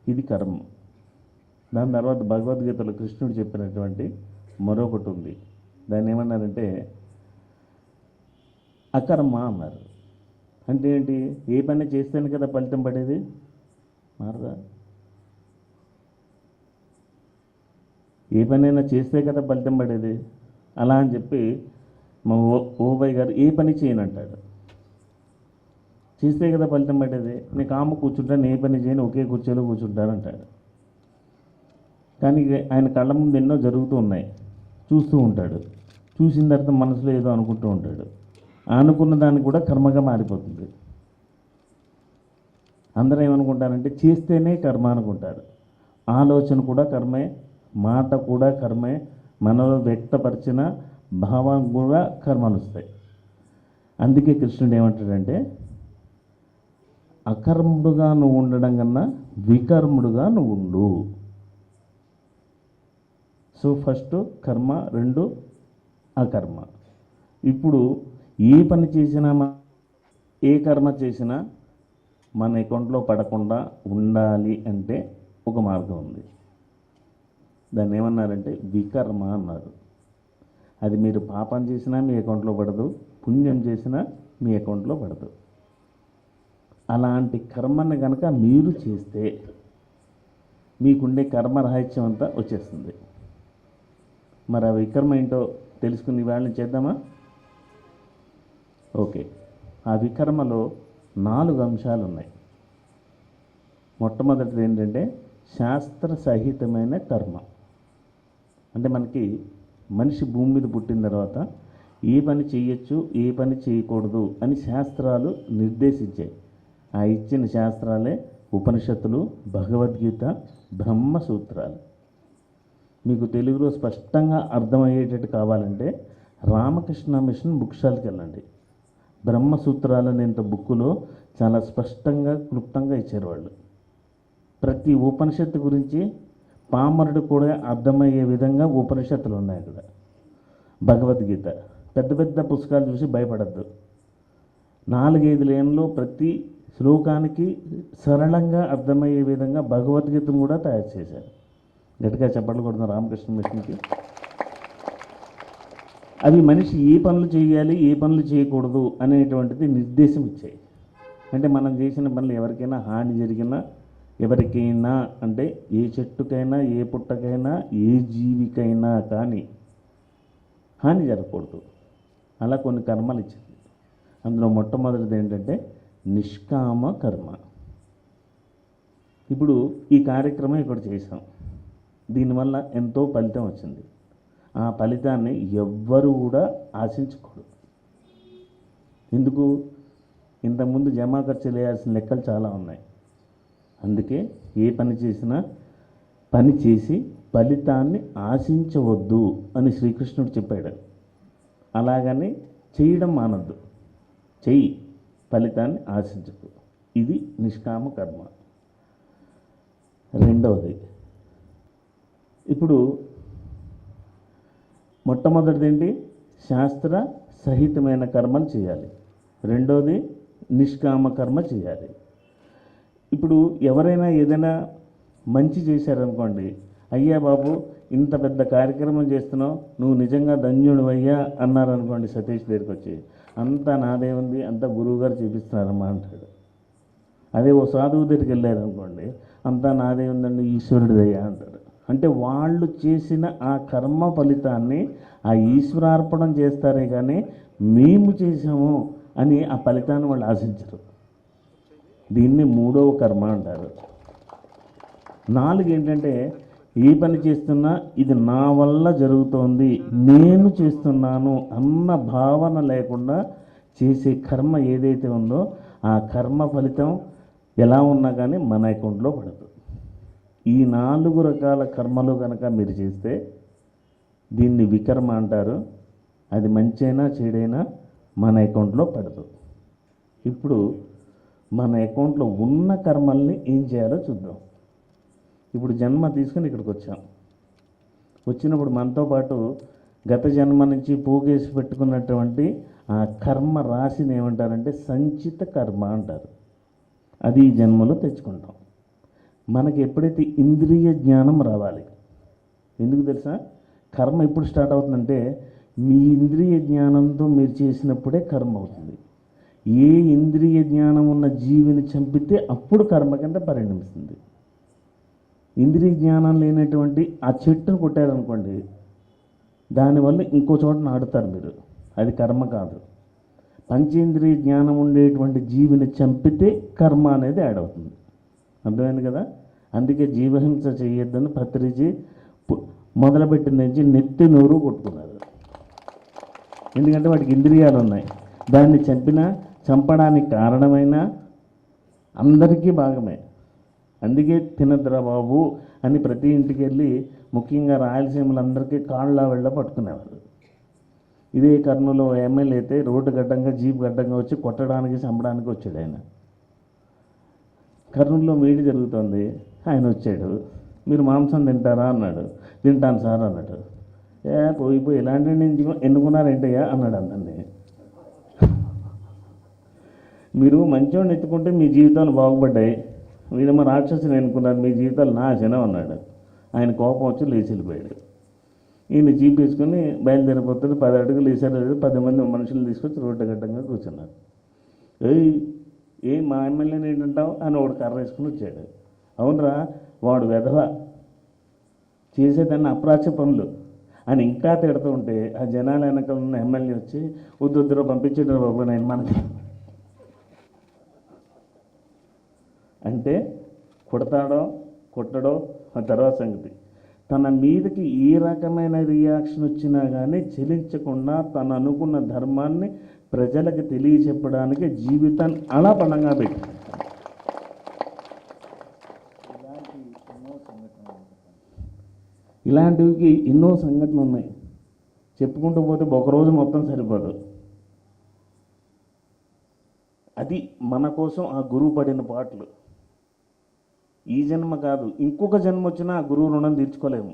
ఇది కర్మ. దాని తర్వాత భగవద్గీతలో కృష్ణుడు చెప్పినటువంటి మరొకటి ఉంది. దాన్ని ఏమన్నారంటే అకర్మ అన్నారు. అంటే ఏంటి? ఏ పని చేస్తేనే కదా ఫలితం పడేది, మారదా? ఏ పనైనా చేస్తే కదా ఫలితం పడేది. అలా అని చెప్పి మా ఓబాయ్ గారు ఏ పని చేయనంటాడు. చేస్తే కదా ఫలితం పడేది. నేను కాము కూర్చుంటాను, ఏ పని చేయను, ఒకే కుర్చీలో కూర్చుంటానంటాడు. కానీ ఆయన కళ్ళ ముందు ఎన్నో జరుగుతూ ఉన్నాయి, చూస్తూ ఉంటాడు. చూసిన తర్వాత మనసులో ఏదో అనుకుంటూ ఉంటాడు. అనుకున్న దాన్ని కూడా కర్మగా మారిపోతుంది. అందరూ ఏమనుకుంటారంటే చేస్తేనే కర్మ అనుకుంటారు. ఆలోచన కూడా కర్మే, మాట కూడా కర్మే, మనలో వ్యక్తపరిచిన భావం కూడా కర్మలు వస్తాయి. అందుకే కృష్ణుడు ఏమంటాడంటే అకర్ముడుగా నువ్వు ఉండడం కన్నా వికర్ముడుగా నువ్వు ఉండు. సో ఫస్ట్ కర్మ, రెండు అకర్మ. ఇప్పుడు ఏ పని చేసినా ఏ కర్మ చేసినా మన అకౌంట్లో పడకుండా ఉండాలి అంటే ఒక మార్గం ఉంది. దాన్ని ఏమన్నారంటే వికర్మ అన్నారు. అది మీరు పాపం చేసినా మీ అకౌంట్లో పడదు, పుణ్యం చేసినా మీ అకౌంట్లో పడదు. అలాంటి కర్మని కనుక మీరు చేస్తే మీకుండే కర్మరహిత్యం అంతా వచ్చేస్తుంది. మరి ఆ వికర్మ ఏంటో తెలుసుకుని వాళ్ళని చేద్దామా? ఓకే. ఆ వికర్మలో 4 అంశాలు ఉన్నాయి. మొట్టమొదటిది ఏంటంటే శాస్త్ర సహితమైన కర్మ. అంటే మనకి మనిషి భూమి మీద పుట్టిన తర్వాత ఏ పని చేయొచ్చు, ఏ పని చేయకూడదు అని శాస్త్రాలు నిర్దేశించాయి. ఆ ఇచ్చిన శాస్త్రాలే ఉపనిషత్తులు, భగవద్గీత, బ్రహ్మసూత్రాలు. మీకు తెలుగులో స్పష్టంగా అర్థమయ్యేటట్టు కావాలంటే రామకృష్ణ మిషన్ బుక్ స్టాల్కి వెళ్ళండి. బ్రహ్మసూత్రాలు ఇంత బుక్కులో చాలా స్పష్టంగా క్లుప్తంగా ఇచ్చారు వాళ్ళు. ప్రతి ఉపనిషత్తు గురించి పామరుడు కూడా అర్థమయ్యే విధంగా ఉపనిషత్తులు ఉన్నాయి అక్కడ. భగవద్గీత పెద్ద పెద్ద పుస్తకాలు చూసి భయపడద్దు. 4-5 లైన్లో ప్రతి శ్లోకానికి సరళంగా అర్థమయ్యే విధంగా భగవద్గీతను కూడా తయారు చేశారు. గట్టిగా చెప్పట్లు కొడుతున్నారు రామకృష్ణ మిషన్కి. అవి మనిషి ఏ పనులు చేయాలి, ఏ పనులు చేయకూడదు అనేటువంటిది నిర్దేశం ఇచ్చాయి. అంటే మనం చేసిన పనులు ఎవరికైనా హాని జరిగినా, ఎవరికైనా అంటే ఏ చెట్టుకైనా, ఏ పుట్టకైనా, ఏ జీవికైనా కానీ హాని జరగకూడదు. అలా కొన్ని కర్మలు ఇచ్చింది. అందులో మొట్టమొదటిది ఏంటంటే నిష్కామ కర్మ. ఇప్పుడు ఈ కార్యక్రమం ఇక్కడ చేసాం, దీనివల్ల ఎంతో ఫలితం వచ్చింది. ఆ ఫలితాన్ని ఎవ్వరూ కూడా ఆశించకూడదు. ఎందుకు? ఇంతకుముందు జమా ఖర్చు వేయాల్సిన లెక్కలు చాలా ఉన్నాయి. అందుకే ఏ పని చేసినా పని చేసి ఫలితాన్ని ఆశించవద్దు అని శ్రీకృష్ణుడు చెప్పాడు. అలాగని చేయడం మానద్దు, చెయ్యి, ఫలితాన్ని ఆశించకు. ఇది నిష్కామ కర్మ. రెండవది, ఇప్పుడు మొట్టమొదటిది ఏంటి? శాస్త్ర సహితమైన కర్మలు చేయాలి. రెండోది నిష్కామ కర్మ చేయాలి. ఇప్పుడు ఎవరైనా ఏదైనా మంచి చేశారనుకోండి, అయ్యా బాబు ఇంత పెద్ద కార్యక్రమం చేస్తున్నావు, నువ్వు నిజంగా ధన్యుడు అయ్యా అన్నారనుకోండి సతీష్ దగ్గరికి వచ్చి, అంతా నాదే ఉంది, అంతా గురువుగారు చూపిస్తున్నారమ్మా అంటాడు. అదే ఓ సాధువు దగ్గరికి వెళ్ళారు అనుకోండి, అంతా నాదే ఉందండి ఈశ్వరుడిదయ్యా అంటారు. అంటే వాళ్ళు చేసిన ఆ కర్మ ఫలితాన్ని ఆ ఈశ్వరార్పణం చేస్తారే కానీ మేము చేసాము అని ఆ ఫలితాన్ని వాళ్ళు ఆశించరు. దీన్ని మూడవ కర్మ అంటారు. 4 ఏంటంటే ఏ పని చేస్తున్నా ఇది నా వల్ల జరుగుతోంది, నేను చేస్తున్నాను అన్న భావన లేకుండా చేసే కర్మ ఏదైతే ఉందో ఆ కర్మ ఫలితం ఎలా ఉన్నా కానీ మన అకౌంట్లో పడదు. ఈ 4 రకాల కర్మలు కనుక మీరు చేస్తే దీన్ని వికర్మ అంటారు. అది మంచైనా చెడైనా మన అకౌంట్లో పడదు. ఇప్పుడు మన అకౌంట్లో ఉన్న కర్మల్ని ఏం చేయాలో చూద్దాం. ఇప్పుడు జన్మ తీసుకుని ఇక్కడికి వచ్చాం. వచ్చినప్పుడు మనతో పాటు గత జన్మ నుంచి పోగేసి పెట్టుకున్నటువంటి ఆ కర్మ రాశిని ఏమంటారంటే సంచిత కర్మ అంటారు. అది ఈ జన్మలో తెచ్చుకుంటాం. మనకి ఎప్పుడైతే ఇంద్రియ జ్ఞానం రావాలి, ఎందుకు తెలుసా? కర్మ ఎప్పుడు స్టార్ట్ అవుతుందంటే మీ ఇంద్రియ జ్ఞానంతో మీరు చేసినప్పుడే కర్మ అవుతుంది. ఏ ఇంద్రియ జ్ఞానం ఉన్న జీవిని చంపితే అప్పుడు కర్మ కింద పరిణమిస్తుంది. ఇంద్రియ జ్ఞానం లేనటువంటి ఆ చెట్టును కొట్టారనుకోండి, దానివల్ల ఇంకో చోట నాటుతారు మీరు, అది కర్మ కాదు. పంచేంద్రియ జ్ఞానం ఉండేటువంటి జీవిని చంపితే కర్మ అనేది యాడ్ అవుతుంది. అర్థమైంది కదా? అందుకే జీవహింస చేయొద్దని పత్రిజీ మొదలుపెట్టిన నుంచి నెత్తి నోరు కొట్టుకున్నారు. ఎందుకంటే వాటికి ఇంద్రియాలు ఉన్నాయి. దాన్ని చంపడానికి కారణమైన అందరికీ భాగమే. అందుకే తినద్రా బాబు అని ప్రతి ఇంటికి వెళ్ళి ముఖ్యంగా రాయలసీమలందరికీ కాళ్ళ వెళ్ళ పట్టుకునేవారు. ఇదే కర్నూలు ఎమ్మెల్యే అయితే రోడ్డు గడ్డంగా జీప్ గడ్డంగా వచ్చి కొట్టడానికి చంపడానికి వచ్చాడు ఆయన. కర్నూలులో మీడి జరుగుతుంది, ఆయన వచ్చాడు. మీరు మాంసం తింటారా అన్నాడు. తింటాను సార్ అన్నాడు. పోయిపోయి ఇలాంటి ఎన్నుకున్నారేంటయ్యా అన్నాడు అందరినీ. మీరు మంచివాడిని ఎత్తుకుంటే మీ జీవితాలు బాగుపడ్డాయి, మీరేమో రాక్షసుని ఎన్నుకున్నారు, మీ జీవితాలు నాశనం అన్నాడు. ఆయన కోపం వచ్చి లేచి వెళ్ళిపోయాడు. ఈయన జీప్ వేసుకొని బయలుదేరిపోతుంది. 10 అడుగులు వేసారు, 10 మంది మనుషులు తీసుకొచ్చి రోడ్డు గడ్డంగా కూర్చున్నారు. మా ఎమ్మెల్యేని ఏంటంటావు అని ఒకడు కర్ర వేసుకుని వచ్చాడు. అవునరా, వాడు వెధవ, చేసేదాన్ని అప్రాచ్య పనులు అని ఇంకా తిడుతూ ఉంటే ఆ జనాల వెనకాల ఉన్న ఎమ్మెల్యే వచ్చి వద్దురో పంపించేటారు బాబు నేను మనకి అంటే కొడతాడో కొట్టడో ఆ తర్వాత సంగతి. తన మీదకి ఏ రకమైన రియాక్షన్ వచ్చినా కానీ చెలించకుండా తను అనుకున్న ధర్మాన్ని ప్రజలకు తెలియచెప్పడానికి జీవితాన్ని అలా పణంగా పెట్టి ఇలాంటివి ఎన్నో సంఘటనలు ఉన్నాయి. చెప్పుకుంటూ పోతే ఒకరోజు మొత్తం సరిపోదు. అది మన కోసం ఆ గురువు పడిన పాటలు. ఈ జన్మ కాదు, ఇంకొక జన్మ వచ్చినా ఆ గురువు రుణం తీర్చుకోలేము.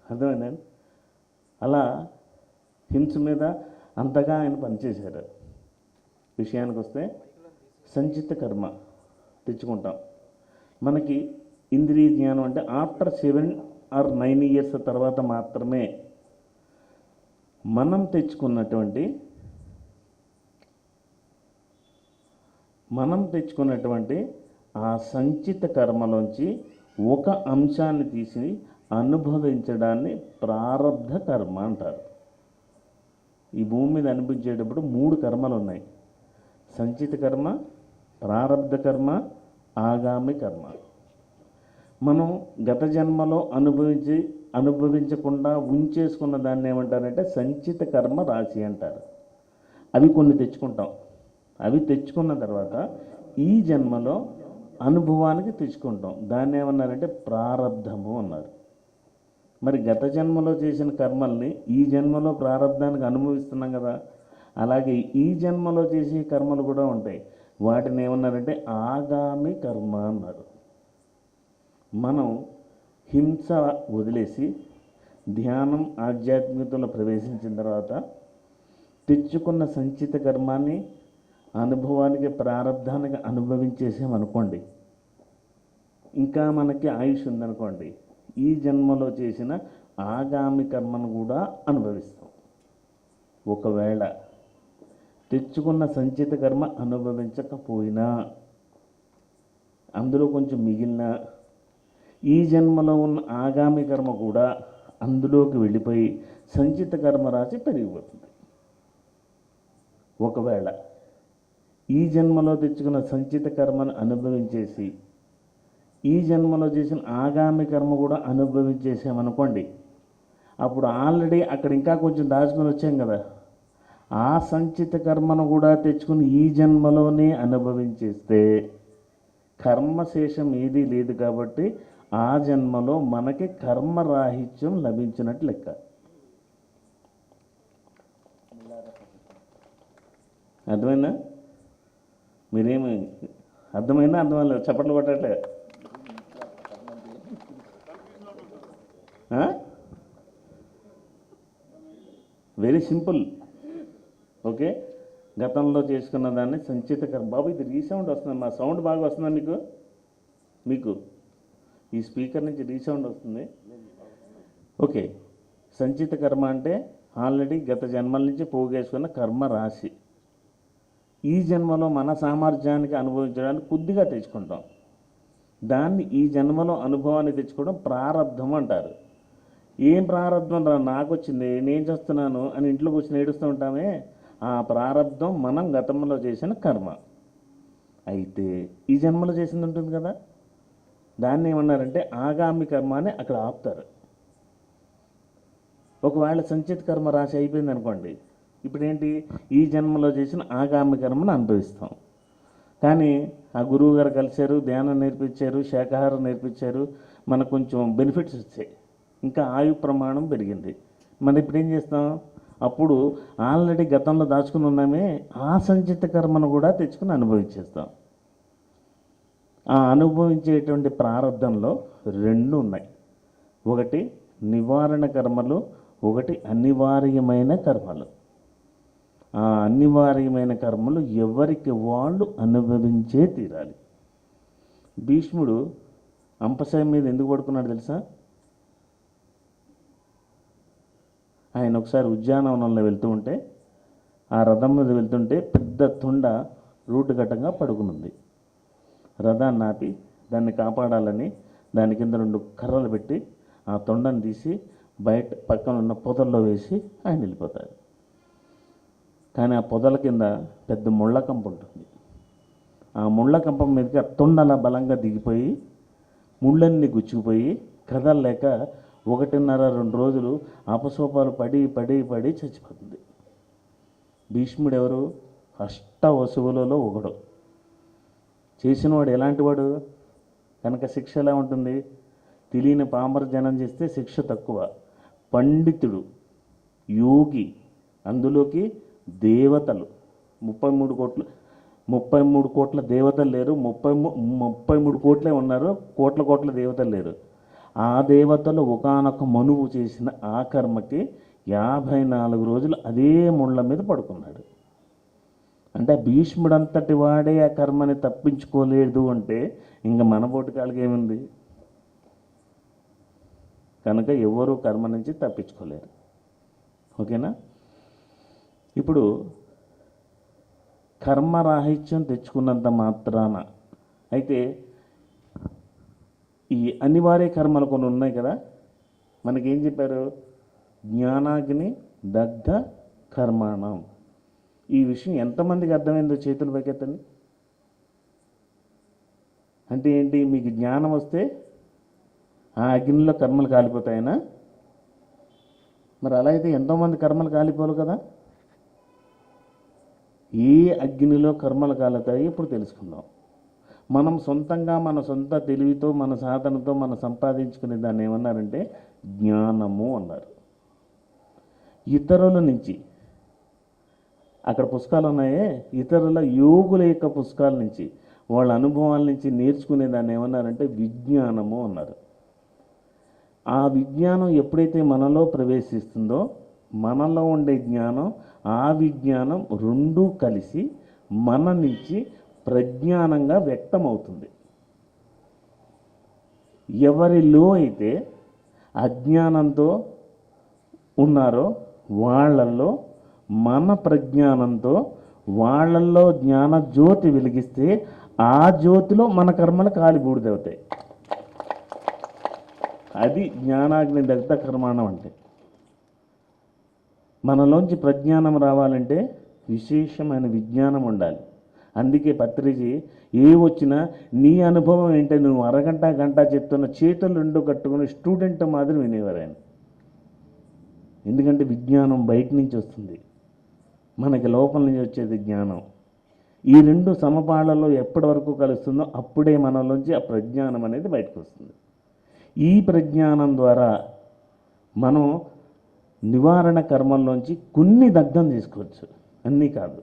అర్థమైందండి? అలా హింస మీద అంతగా ఆయన పనిచేశారు. విషయానికి వస్తే సంచిత కర్మ తెచ్చుకుంటాం. మనకి ఇంద్రియ జ్ఞానం అంటే ఆఫ్టర్ 7 or 9 years తర్వాత మాత్రమే మనం తెచ్చుకున్నటువంటి ఆ సంచిత కర్మలోంచి ఒక అంశాన్ని తీసి అనుభవించడాన్ని ప్రారబ్ధ కర్మ అంటారు. ఈ భూమి మీద అనిపించేటప్పుడు 3 కర్మలు ఉన్నాయి: సంచిత కర్మ, ప్రారబ్ధ కర్మ, ఆగామి కర్మ. మనం గత జన్మలో అనుభవించకుండా ఉంచేసుకున్న దాన్ని ఏమంటారంటే సంచిత కర్మ రాశి అంటారు. అవి కొన్ని తెచ్చుకుంటాం. అవి తెచ్చుకున్న తర్వాత ఈ జన్మలో అనుభవానికి తెచ్చుకుంటాం. దాన్ని ఏమన్నారంటే ప్రారబ్ధము అన్నారు. మరి గత జన్మలో చేసిన కర్మల్ని ఈ జన్మలో ప్రారబ్ధానికి అనుభవిస్తున్నాం కదా, అలాగే ఈ జన్మలో చేసే కర్మలు కూడా ఉంటాయి. వాటిని ఏమన్నారంటే ఆగామి కర్మ అన్నారు. మనం హింస వదిలేసి ధ్యానం ఆధ్యాత్మికతలో ప్రవేశించిన తర్వాత తెచ్చుకున్న సంచిత కర్మాన్ని అనుభవానికి ప్రారబ్ధానికి అనుభవించేసామనుకోండి, ఇంకా మనకి ఆయుష్ ఉందనుకోండి, ఈ జన్మలో చేసిన ఆగామి కర్మను కూడా అనుభవిస్తాం. ఒకవేళ తెచ్చుకున్న సంచిత కర్మ అనుభవించకపోయినా, అందులో కొంచెం మిగిలిన ఈ జన్మలో ఉన్న ఆగామి కర్మ కూడా అందులోకి వెళ్ళిపోయి సంచిత కర్మ రాశి పెరిగిపోతుంది. ఒకవేళ ఈ జన్మలో తెచ్చుకున్న సంచిత కర్మను అనుభవించేసి ఈ జన్మలో చేసిన ఆగామి కర్మ కూడా అనుభవించేసామనుకోండి, అప్పుడు ఆల్రెడీ అక్కడ ఇంకా కొంచెం దాచుకొని వచ్చాం కదా, ఆ సంచిత కర్మను కూడా తెచ్చుకుని ఈ జన్మలోనే అనుభవించేస్తే కర్మశేషం ఏదీ లేదు కాబట్టి ఆ జన్మలో మనకి కర్మరాహిత్యం లభించినట్టు లెక్క. అర్థమైందా? మీరేమి అర్థమైందా? అర్థమలేదు, చప్పట్లు కొట్టట్లే. Very simple. ఓకే, గతంలో చేసుకున్న దాన్ని సంచిత కర్మ. బాబు ఇది రీసౌండ్ వస్తుంది, మా సౌండ్ బాగా వస్తుందా మీకు ఈ స్పీకర్ నుంచి రీసౌండ్ వస్తుంది. ఓకే, సంచిత కర్మ అంటే ఆల్రెడీ గత జన్మల నుంచి పోగేసుకున్న కర్మ రాశి ఈ జన్మలో మన సామర్థ్యానికి అనుభవించడానికి కొద్దిగా తెచ్చుకుంటాం. దాన్ని ఈ జన్మలో అనుభవాన్ని తెచ్చుకోవడం ప్రారబ్ధం అంటారు. ఏం ప్రారబ్ధం రా నాకు వచ్చింది నేను చేస్తున్నాను అని ఇంట్లో కూర్చొని ఏడుస్తూ ఉంటామే, ఆ ప్రారబ్ధం మనం గతంలో చేసిన కర్మ. అయితే ఈ జన్మలో చేసింది ఉంటుంది కదా, దాన్ని ఏమన్నారంటే ఆగామి కర్మ అని అక్కడ ఆపుతారు. ఒకవేళ సంచిత కర్మ రాశి అయిపోయింది అనుకోండి, ఇప్పుడు ఏంటి, ఈ జన్మలో చేసిన ఆగామి కర్మను అనుభవిస్తాం. కానీ ఆ గురువు గారు కలిశారు, ధ్యానం నేర్పించారు, శాకాహారం నేర్పించారు, మనకు కొంచెం బెనిఫిట్స్ వచ్చాయి, ఇంకా ఆయు ప్రమాణం పెరిగింది. మరి ఇప్పుడు ఏం చేస్తాం, అప్పుడు ఆల్రెడీ గతంలో దాచుకుని ఉన్నామే ఆ సంచిత కర్మను కూడా తెచ్చుకుని అనుభవించేస్తాం. ఆ అనుభవించేటువంటి ప్రారంధంలో రెండు ఉన్నాయి, ఒకటి నివారణ కర్మలు, ఒకటి అనివార్యమైన కర్మలు. ఆ అనివార్యమైన కర్మలు ఎవరికి వాళ్ళు అనుభవించే తీరాలి. భీష్ముడు అంపశయం మీద ఎందుకు పడుకున్నాడు తెలుసా? ఆయన ఒకసారి ఉద్యానవనంలో వెళ్తూ ఉంటే, ఆ రథం మీద వెళ్తుంటే పెద్ద తొండ రూటు ఘట్టంగా పడుకునుంది. రథాన్ని ఆపి దాన్ని కాపాడాలని దాని కింద 2 కర్రలు పెట్టి ఆ తొండను తీసి బయట పక్కన ఉన్న పొదల్లో వేసి ఆయన వెళ్ళిపోతారు. కానీ ఆ పొదల కింద పెద్ద ముళ్ళకంప ఉంటుంది. ఆ ముళ్ళకంపం మీదకి ఆ తొండ అలా బలంగా దిగిపోయి ముళ్ళన్నీ గుచ్చుకుపోయి కదలలేక 1.5-2 రోజులు అపసోపాలు పడి పడి పడి చచ్చిపోతుంది. భీష్ముడు ఎవరు? అష్టవసువులలో ఒకడు. చేసినవాడు ఎలాంటి వాడు కనుక శిక్ష ఎలా ఉంటుంది? తెలియని పామర జనం చేస్తే శిక్ష తక్కువ. పండితుడు, యోగి, అందులోకి దేవతలు 33 కోట్ల దేవతలు లేరు, 33 కోట్లే ఉన్నారు, కోట్ల దేవతలు లేరు. ఆ దేవతలు ఒకానొక మనువు చేసిన ఆ కర్మకి 54 రోజులు అదే ముళ్ళ మీద పడుకున్నాడు. అంటే భీష్ముడంతటి వాడే ఆ కర్మని తప్పించుకోలేదు అంటే ఇంకా మన పోటుకాళ్ళకి ఏముంది? కనుక ఎవరు కర్మ నుంచి తప్పించుకోలేరు. ఓకేనా? ఇప్పుడు కర్మరాహిత్యం తెచ్చుకున్నంత మాత్రాన అయితే ఈ అనివార్య కర్మలు కొన్ని ఉన్నాయి కదా, మనకేం చెప్పారు? జ్ఞానాగ్ని దగ్ధ కర్మాణం. ఈ విషయం ఎంతమందికి అర్థమైందో చేతులు పైకెత్తండి. అంటే ఏంటి? మీకు జ్ఞానం వస్తే ఆ అగ్నిలో కర్మలు కాలిపోతాయనా? మరి అలా అయితే ఎంతోమంది కర్మలు కాలిపోవాలి కదా. ఏ అగ్నిలో కర్మలు కాలుతాయి ఇప్పుడు తెలుసుకుందాం. మనం సొంతంగా మన సొంత తెలివితో మన సాధనతో మనం సంపాదించుకునే దాన్ని ఏమన్నారంటే జ్ఞానము అన్నారు. ఇతరుల నుంచి, అక్కడ పుస్తకాలు ఉన్నాయే, ఇతరుల యోగుల యొక్క పుస్తకాల నుంచి వాళ్ళ అనుభవాల నుంచి నేర్చుకునే దాన్ని ఏమన్నారంటే విజ్ఞానము అన్నారు. ఆ విజ్ఞానం ఎప్పుడైతే మనలో ప్రవేశిస్తుందో మనలో ఉండే జ్ఞానం, ఆ విజ్ఞానం రెండూ కలిసి మన నుంచి ప్రజ్ఞానంగా వ్యక్తమవుతుంది. ఎవరిలో అయితే అజ్ఞానంతో ఉన్నారో వాళ్ళల్లో మన ప్రజ్ఞానంతో వాళ్ళల్లో జ్ఞాన జ్యోతి వెలిగిస్తే ఆ జ్యోతిలో మన కర్మలు కాలి బూడిదవుతాయి. అది జ్ఞానాగ్ని దగ్ధ కర్మాణం అంటే. మనలోంచి ప్రజ్ఞానం రావాలంటే విశేషమైన విజ్ఞానం ఉండాలి. అందుకే పత్రిజీ ఏ వచ్చినా నీ అనుభవం ఏంటో నువ్వు అరగంట గంట చెప్తున్న చేతులు రెండు కట్టుకుని స్టూడెంట్ మాదిరి వినేవారు ఆయన. ఎందుకంటే విజ్ఞానం బయట నుంచి వస్తుంది, మనకి లోపల నుంచి వచ్చేది జ్ఞానం. ఈ రెండు సమపాళ్లలో ఎప్పటి వరకు కలుస్తుందో అప్పుడే మనలోంచి ఆ ప్రజ్ఞానం అనేది బయటకు వస్తుంది. ఈ ప్రజ్ఞానం ద్వారా మనం నివారణ కర్మల్లోంచి కొన్ని దగ్ధం తీసుకోవచ్చు, అన్నీ కాదు.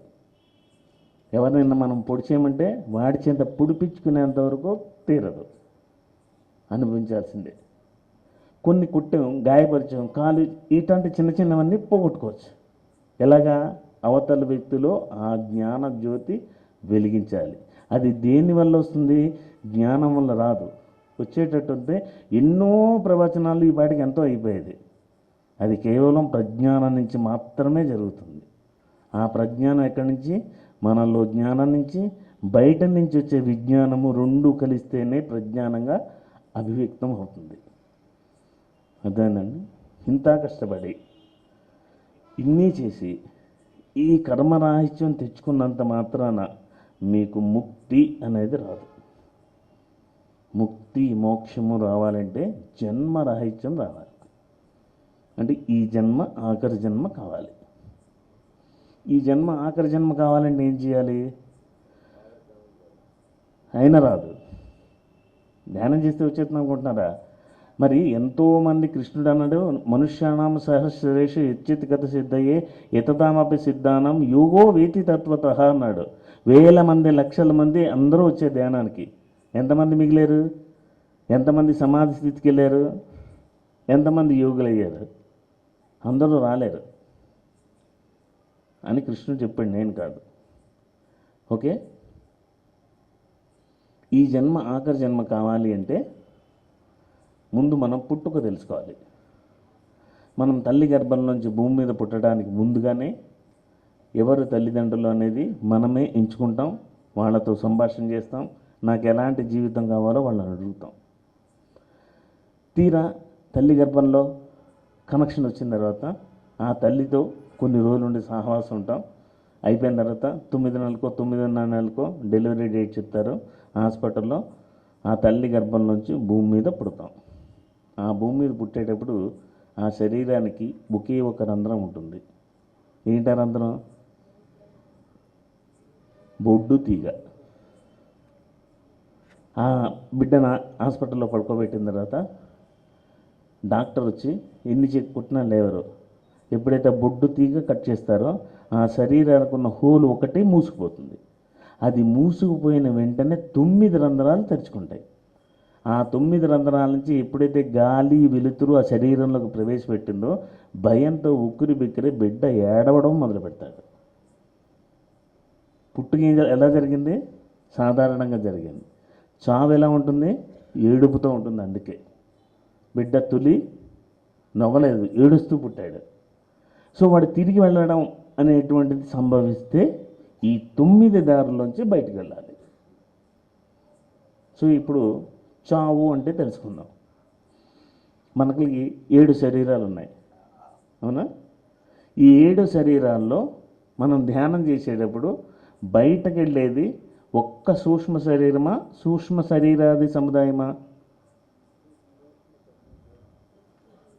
ఎవరినైనా మనం పొడిచేయమంటే వాడి చేత పుడిపించుకునేంత వరకు తీరదు, అనుభవించాల్సిందే. కొన్ని కుట్టాం, గాయపరిచాం, కాలు, ఇట్లాంటి చిన్న చిన్నవన్నీ పోగొట్టుకోవచ్చు. ఎలాగా? అవతల వ్యక్తిలో ఆ జ్ఞాన జ్యోతి వెలిగించాలి. అది దేనివల్ల వస్తుంది? జ్ఞానం వల్ల రాదు. వచ్చేటట్టుంటే ఎన్నో ప్రవచనాలు ఈ పాటికి ఎంతో అయిపోయేది. అది కేవలం ప్రజ్ఞానం నుంచి మాత్రమే జరుగుతుంది. ఆ ప్రజ్ఞానం ఎక్కడి నుంచి? మనలో జ్ఞానం నుంచి, బయట నుంచి వచ్చే విజ్ఞానము రెండు కలిస్తేనే ప్రజ్ఞానంగా అభివ్యక్తం అవుతుంది. అదేనండి. ఇంత కష్టపడి ఇన్ని చేసి ఈ కర్మరాహిత్యం తెచ్చుకున్నంత మాత్రాన మీకు ముక్తి అనేది రాదు. ముక్తి మోక్షము రావాలంటే జన్మరాహిత్యం రావాలి. అంటే ఈ జన్మ ఆఖరి జన్మ కావాలి. ఈ జన్మ ఆఖరి జన్మ కావాలంటే ఏం చేయాలి? అయినా రాదు. ధ్యానం చేస్తే వచ్చేస్తుంది అనుకుంటున్నారా? మరి ఎంతోమంది కృష్ణుడు అన్నాడు, మనుష్యానాం సహస్రేషు యచ్చిత్ సిద్ధయే యతదామపి సిద్ధానం యోగో వేతి తత్వత అన్నాడు. వేల మంది, లక్షల మంది అందరూ వచ్చే ధ్యానానికి. ఎంతమంది మిగిలేరు? ఎంతమంది సమాధి స్థితికి వెళ్ళారు? ఎంతమంది యోగులు అయ్యారు? అందరూ రాలేరు అని కృష్ణుడు చెప్పాడు, నేను కాదు. ఓకే, ఈ జన్మ ఆఖరి జన్మ కావాలి అంటే ముందు మనం పుట్టుక తెలుసుకోవాలి. మనం తల్లి గర్భంలోంచి భూమి మీద పుట్టడానికి ముందుగానే ఎవరు తల్లిదండ్రులు అనేది మనమే ఎంచుకుంటాం. వాళ్ళతో సంభాషణ చేస్తాం. నాకు ఎలాంటి జీవితం కావాలో వాళ్ళని అడుగుతాం. తీరా తల్లి గర్భంలో కనెక్షన్ వచ్చిన తర్వాత ఆ తల్లితో కొన్ని రోజుల నుండి సహవాసం ఉంటాం. అయిపోయిన తర్వాత 9 నెలలకో 9.5 నెలలకో డెలివరీ డేట్ చెప్తారు హాస్పిటల్లో. ఆ తల్లి గర్భంలోంచి భూమి మీద పుడతాం. ఆ భూమి మీద పుట్టేటప్పుడు ఆ శరీరానికి ఒకే ఒక రంధ్రం ఉంటుంది. ఏంటా రంధ్రం? బొడ్డు తీగ. ఆ బిడ్డను హాస్పిటల్లో పడుకోబెట్టిన తర్వాత డాక్టర్ వచ్చి ఎన్ని పుట్టినా లేవరు. ఎప్పుడైతే బొడ్డు తీగ కట్ చేస్తారో ఆ శరీరానికి ఉన్న హోల్ ఒకటే మూసుకుపోతుంది. అది మూసుకుపోయిన వెంటనే 9 రంధ్రాలు తెరుచుకుంటాయి. ఆ 9 రంధ్రాల నుంచి ఎప్పుడైతే గాలి వెలుతురు ఆ శరీరంలోకి ప్రవేశపెట్టిందో భయంతో ఉక్కిరి బిక్కిరి బిడ్డ ఏడవడం మొదలు పెడతాడు. పుట్టుక ఎలా జరిగింది? సాధారణంగా జరిగింది. చావు ఎలా ఉంటుంది? ఏడుపుతూ ఉంటుంది. అందుకే బిడ్డ తొలి నవ్వలేదు, ఏడుస్తూ పుట్టాడు. సో వాడు తిరిగి వెళ్ళడం అనేటువంటిది సంభవిస్తే ఈ 9 దారుల్లోంచి బయటికి వెళ్ళాలి. సో ఇప్పుడు చావు అంటే తెలుసుకుందాం. మనకి 7 శరీరాలు ఉన్నాయి, అవునా? ఈ 7 శరీరాల్లో మనం ధ్యానం చేసేటప్పుడు బయటకు వెళ్ళేది ఒక్క సూక్ష్మ శరీరమా, సూక్ష్మ శరీరాది సముదాయమా?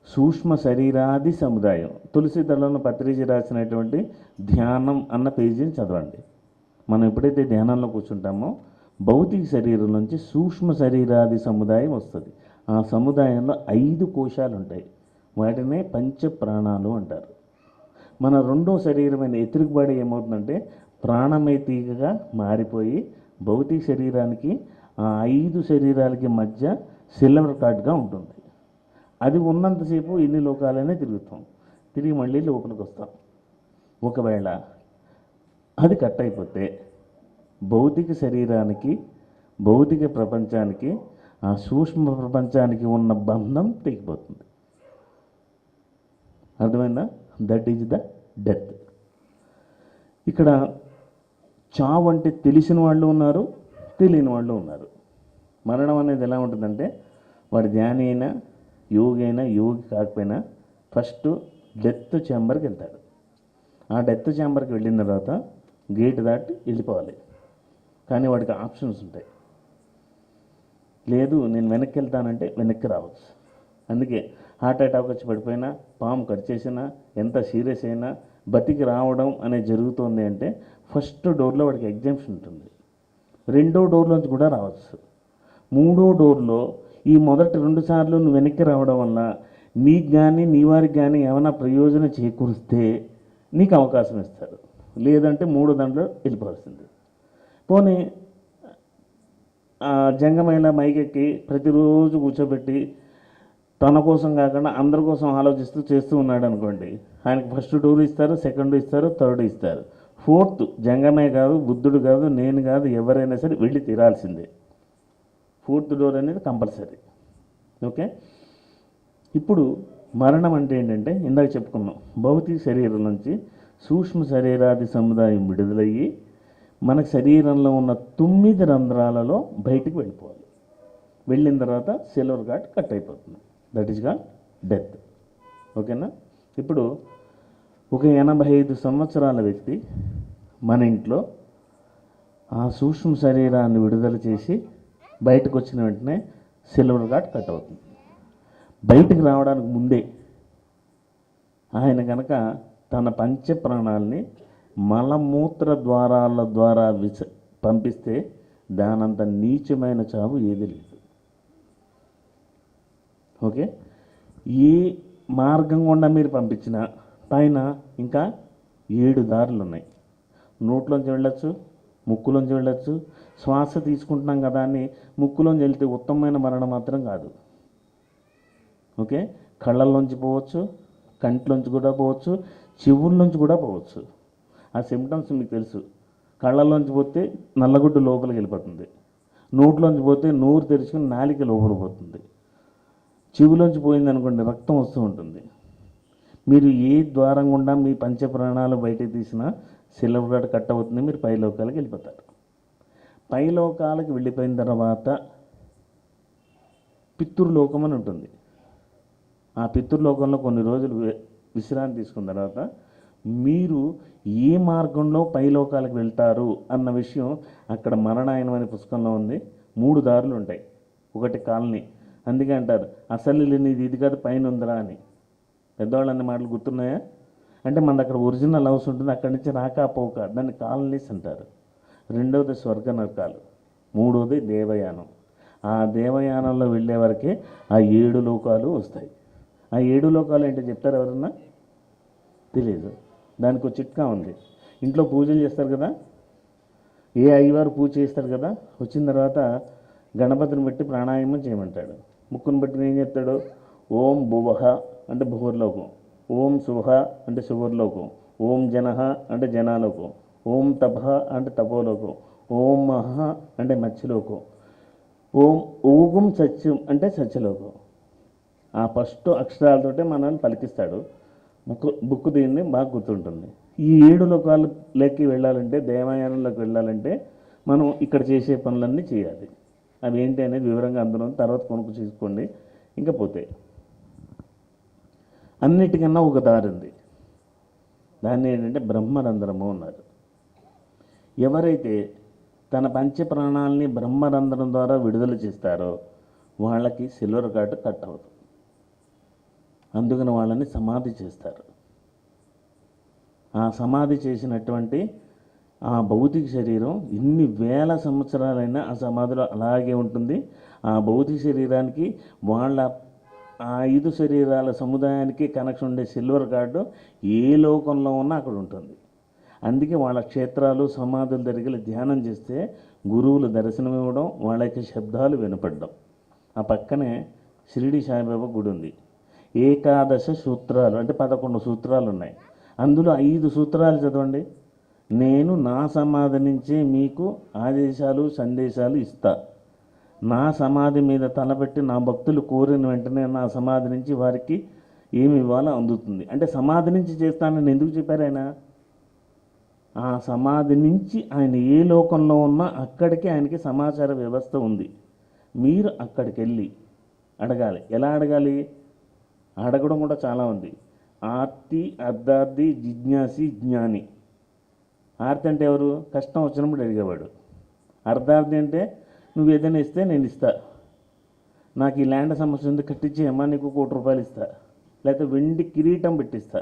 సూక్ష్మ శరీరాది సముదాయం. తులసీదళంలో పత్రిజీ రాసినటువంటి ధ్యానం అన్న పేజీని చదవండి. మనం ఎప్పుడైతే ధ్యానంలో కూర్చుంటామో భౌతిక శరీరం నుంచి సూక్ష్మ శరీరాది సముదాయం వస్తుంది. ఆ సముదాయంలో 5 కోశాలు ఉంటాయి. వాటినే పంచ ప్రాణాలు అంటారు. మన రెండో శరీరమైన ఎథరిక్ బాడీ ఏమవుతుందంటే ప్రాణమయ తీగగా మారిపోయి భౌతిక శరీరానికి ఆ 5 శరీరాలకి మధ్య సిల్వర్ కార్డ్గా ఉంటుంది. అది ఉన్నంతసేపు ఎన్ని లోకాలనే తిరుగుతాం, తిరిగి మళ్ళీ లోపలికి వస్తాం. ఒకవేళ అది కట్ అయిపోతే భౌతిక శరీరానికి, భౌతిక ప్రపంచానికి, ఆ సూక్ష్మ ప్రపంచానికి ఉన్న బంధం తెగిపోతుంది. అర్థమైందా? That is the death. ఇక్కడ చావు అంటే తెలిసిన వాళ్ళు ఉన్నారు, తెలియని వాళ్ళు ఉన్నారు. మరణం అనేది ఎలా ఉంటుందంటే వాడు ధ్యాని అయినా యోగి అయినా యోగి కాకపోయినా ఫస్ట్ డెత్ ఛాంబర్కి వెళ్తాడు. ఆ డెత్ ఛాంబర్కి వెళ్ళిన తర్వాత గేట్ దాటి వెళ్ళిపోవాలి. కానీ వాడికి ఆప్షన్స్ ఉంటాయి. లేదు నేను వెనక్కి వెళ్తానంటే వెనక్కి రావచ్చు. అందుకే హార్ట్ అటాక్ వచ్చి పడిపోయినా, పాము కట్ చేసినా, ఎంత సీరియస్ అయినా బతికి రావడం అనేది జరుగుతుంది అంటే ఫస్ట్ డోర్లో వాడికి ఎగ్జామ్షన్ ఉంటుంది. రెండో డోర్లోంచి కూడా రావచ్చు. మూడో డోర్లో ఈ మొదటి 2 సార్లు నువ్వు వెనక్కి రావడం వల్ల నీకు కానీ నీ వారికి కానీ ఏమైనా ప్రయోజనం చేకూరిస్తే నీకు అవకాశం ఇస్తారు. లేదంటే 3 దాంట్లో వెళ్ళిపోవాల్సింది. పోనీ జంగమైన మైకెక్కి ప్రతిరోజు కూర్చోబెట్టి తన కోసం కాకుండా అందరి కోసం ఆలోచిస్తూ చేస్తూ ఉన్నాడు అనుకోండి, ఆయనకి ఫస్ట్ డోర్ ఇస్తారు, సెకండ్ ఇస్తారు, థర్డ్ ఇస్తారు. ఫోర్త్ జంగమే కాదు, బుద్ధుడు కాదు, నేను కాదు, ఎవరైనా సరే వెళ్ళి తీరాల్సిందే. 4th డోర్ అనేది కంపల్సరీ. ఓకే, ఇప్పుడు మరణం అంటే ఏంటంటే ఇందాక చెప్పుకున్నాం, భౌతిక శరీరం నుంచి సూక్ష్మ శరీరాది సముదాయం విడుదలయ్యి మనకు శరీరంలో ఉన్న 9 రంధ్రాలలో బయటికి వెళ్ళిపోవాలి. వెళ్ళిన తర్వాత సిల్వర్ కార్డ్ కట్ అయిపోతుంది. That is called death. ఓకేనా? ఇప్పుడు ఒక 85 సంవత్సరాల వ్యక్తి మన ఇంట్లో ఆ సూక్ష్మ శరీరాన్ని విడుదల చేసి బయటకు వచ్చిన వెంటనే సిల్వర్ కార్డ్ కట్ అవుతుంది. బయటికి రావడానికి ముందే ఆయన కనుక తన పంచ ప్రాణాలని మలమూత్ర ద్వారాల ద్వారా పంపిస్తే దానంత నీచమైన చావు ఏది లేదు. ఓకే, ఏ మార్గం గుండా మీరు పంపించిన పైన ఇంకా 7 దారులు ఉన్నాయి. నోట్లోంచి వెళ్ళొచ్చు, ముక్కులోంచి వెళ్ళొచ్చు. శ్వాస తీసుకుంటున్నాం కదా అని ముక్కులోంచి వెళ్తే ఉత్తమమైన మరణం మాత్రం కాదు. ఓకే, కళ్ళల్లోంచి పోవచ్చు, కంట్లోంచి కూడా పోవచ్చు, చెవుల్లోంచి కూడా పోవచ్చు. ఆ సిమ్టమ్స్ మీకు తెలుసు. కళ్ళల్లోంచి పోతే నల్లగుడ్డు లోపలికి వెళ్ళిపోతుంది, నోట్లోంచి పోతే నోరు తెరుచుకుని నాలిక లోపల పోతుంది, చెవులోంచి పోయింది అనుకోండి రక్తం వస్తూ ఉంటుంది. మీరు ఏ ద్వారం గుండా మీ పంచప్రాణాలు బయటకు తీసినా సిల్వర్ కార్డ్ కట్ అవుతుంది, మీరు పైలోకాలకు వెళ్ళిపోతారు. పైలోకాలకు వెళ్ళిపోయిన తర్వాత పితృలోకం అని ఉంటుంది. ఆ పితృలోకంలో కొన్ని రోజులు విశ్రాంతి తీసుకున్న తర్వాత మీరు ఏ మార్గంలో పైలోకాలకు వెళ్తారు అన్న విషయం అక్కడ మరణాయనం అనే పుస్తకంలో ఉంది. 3 దారులు ఉంటాయి. ఒకటి కాలనీ, అందుకే అంటారు అసలు నీది ఇది కాదు పైన ఉందిరా అని. పెద్దవాళ్ళు అనే మాటలు గుర్తున్నాయా? అంటే మన అక్కడ ఒరిజినల్ హౌస్ ఉంటుంది, అక్కడి నుంచి రాకపోక, దాన్ని కాలనీస్ అంటారు. రెండవది స్వర్గ నరకాలు, మూడవది దేవయానం. ఆ దేవయానంలో వెళ్ళే వరకే ఆ 7 లోకాలు వస్తాయి. ఆ 7 లోకాలు ఏంటో చెప్తారు ఎవరన్నా? తెలియదు. దానికి ఒక చిట్కా ఉంది. ఇంట్లో పూజలు చేస్తారు కదా, ఏ అయ్యవారు పూజ చేస్తారు కదా, వచ్చిన తర్వాత గణపతిని బట్టి ప్రాణాయామం చేయమంటాడు. ముక్కును బట్టి ఏం చెప్తాడు? ఓం భువః అంటే భువర్లోకం, ఓం శుభ అంటే శుభర్లోకం, ఓం జనః అంటే జనాలోకం, ఓం తపః అంటే తపోలోకం, ఓం మహ అంటే మత్స్యలోకం, ఓం సత్యం అంటే సత్యలోకం. ఆ ఫస్ట్ అక్షరాలతోటే మనల్ని పలికిస్తాడు. బుక్కు దీన్ని బాగా గుర్తుంటుంది. ఈ 7 లోకాలు లెక్కి వెళ్ళాలంటే, దేవయానంలోకి వెళ్ళాలంటే మనం ఇక్కడ చేసే పనులన్నీ చేయాలి. అవి ఏంటి అనేది వివరంగా అందులో తర్వాత కొనుక్కు చూసుకోండి. ఇంకా పోతే అన్నిటికన్నా ఒక దారి ఉంది. దాన్ని ఏంటంటే బ్రహ్మరంధ్రము అన్నారు. ఎవరైతే తన పంచ ప్రాణాలని బ్రహ్మరంధ్రం ద్వారా విడుదల చేస్తారో వాళ్ళకి సిల్వర్ కార్డ్ కట్ అవుతుంది. అందుకని వాళ్ళని సమాధి చేస్తారు. ఆ సమాధి చేసినటువంటి ఆ భౌతిక శరీరం ఎన్ని వేల సంవత్సరాలైనా ఆ సమాధిలో అలాగే ఉంటుంది. ఆ భౌతిక శరీరానికి వాళ్ళ ఆ 5 శరీరాల సముదాయానికి కనెక్షన్ ఉండే సిల్వర్ కార్డు ఏ లోకంలో ఉన్నా అక్కడ ఉంటుంది. అందుకే వాళ్ళ క్షేత్రాలు సమాధుల దగ్గర ధ్యానం చేస్తే గురువులు దర్శనం ఇవ్వడం, వాళ్ళ యొక్క శబ్దాలు వినపడడం. ఆ పక్కనే షిరిడి సాయిబాబా గుడి ఉంది. ఏకాదశ సూత్రాలు అంటే 11 సూత్రాలు ఉన్నాయి. అందులో 5 సూత్రాలు చదవండి. నేను నా సమాధి నుంచే మీకు ఆదేశాలు సందేశాలు ఇస్తా. నా సమాధి మీద తలపెట్టి నా భక్తులు కోరిన వెంటనే నా సమాధి నుంచి వారికి ఏమి ఇవ్వాలో అందుతుంది. అంటే సమాధి నుంచి చేస్తానని ఎందుకు చెప్పారు ఆయన? ఆ సమాధి నుంచి ఆయన ఏ లోకంలో ఉన్నా అక్కడికి ఆయనకి సమాచార వ్యవస్థ ఉంది. మీరు అక్కడికి వెళ్ళి అడగాలి. ఎలా అడగాలి? అడగడం కూడా చాలా ఉంది. ఆర్తి, అర్ధార్థి, జిజ్ఞాసి, జ్ఞాని. ఆర్తి అంటే ఎవరు? కష్టం వచ్చినప్పుడు అడిగేవాడు. అర్ధార్థి అంటే నువ్వు ఏదైనా ఇస్తే నేను ఇస్తా, నాకు ఈ ల్యాండ్ సమస్య ఉంది కట్టించేయమ్మా, నీకు ₹1,00,00,000 ఇస్తా, లేకపోతే వెండి కిరీటం పెట్టిస్తా.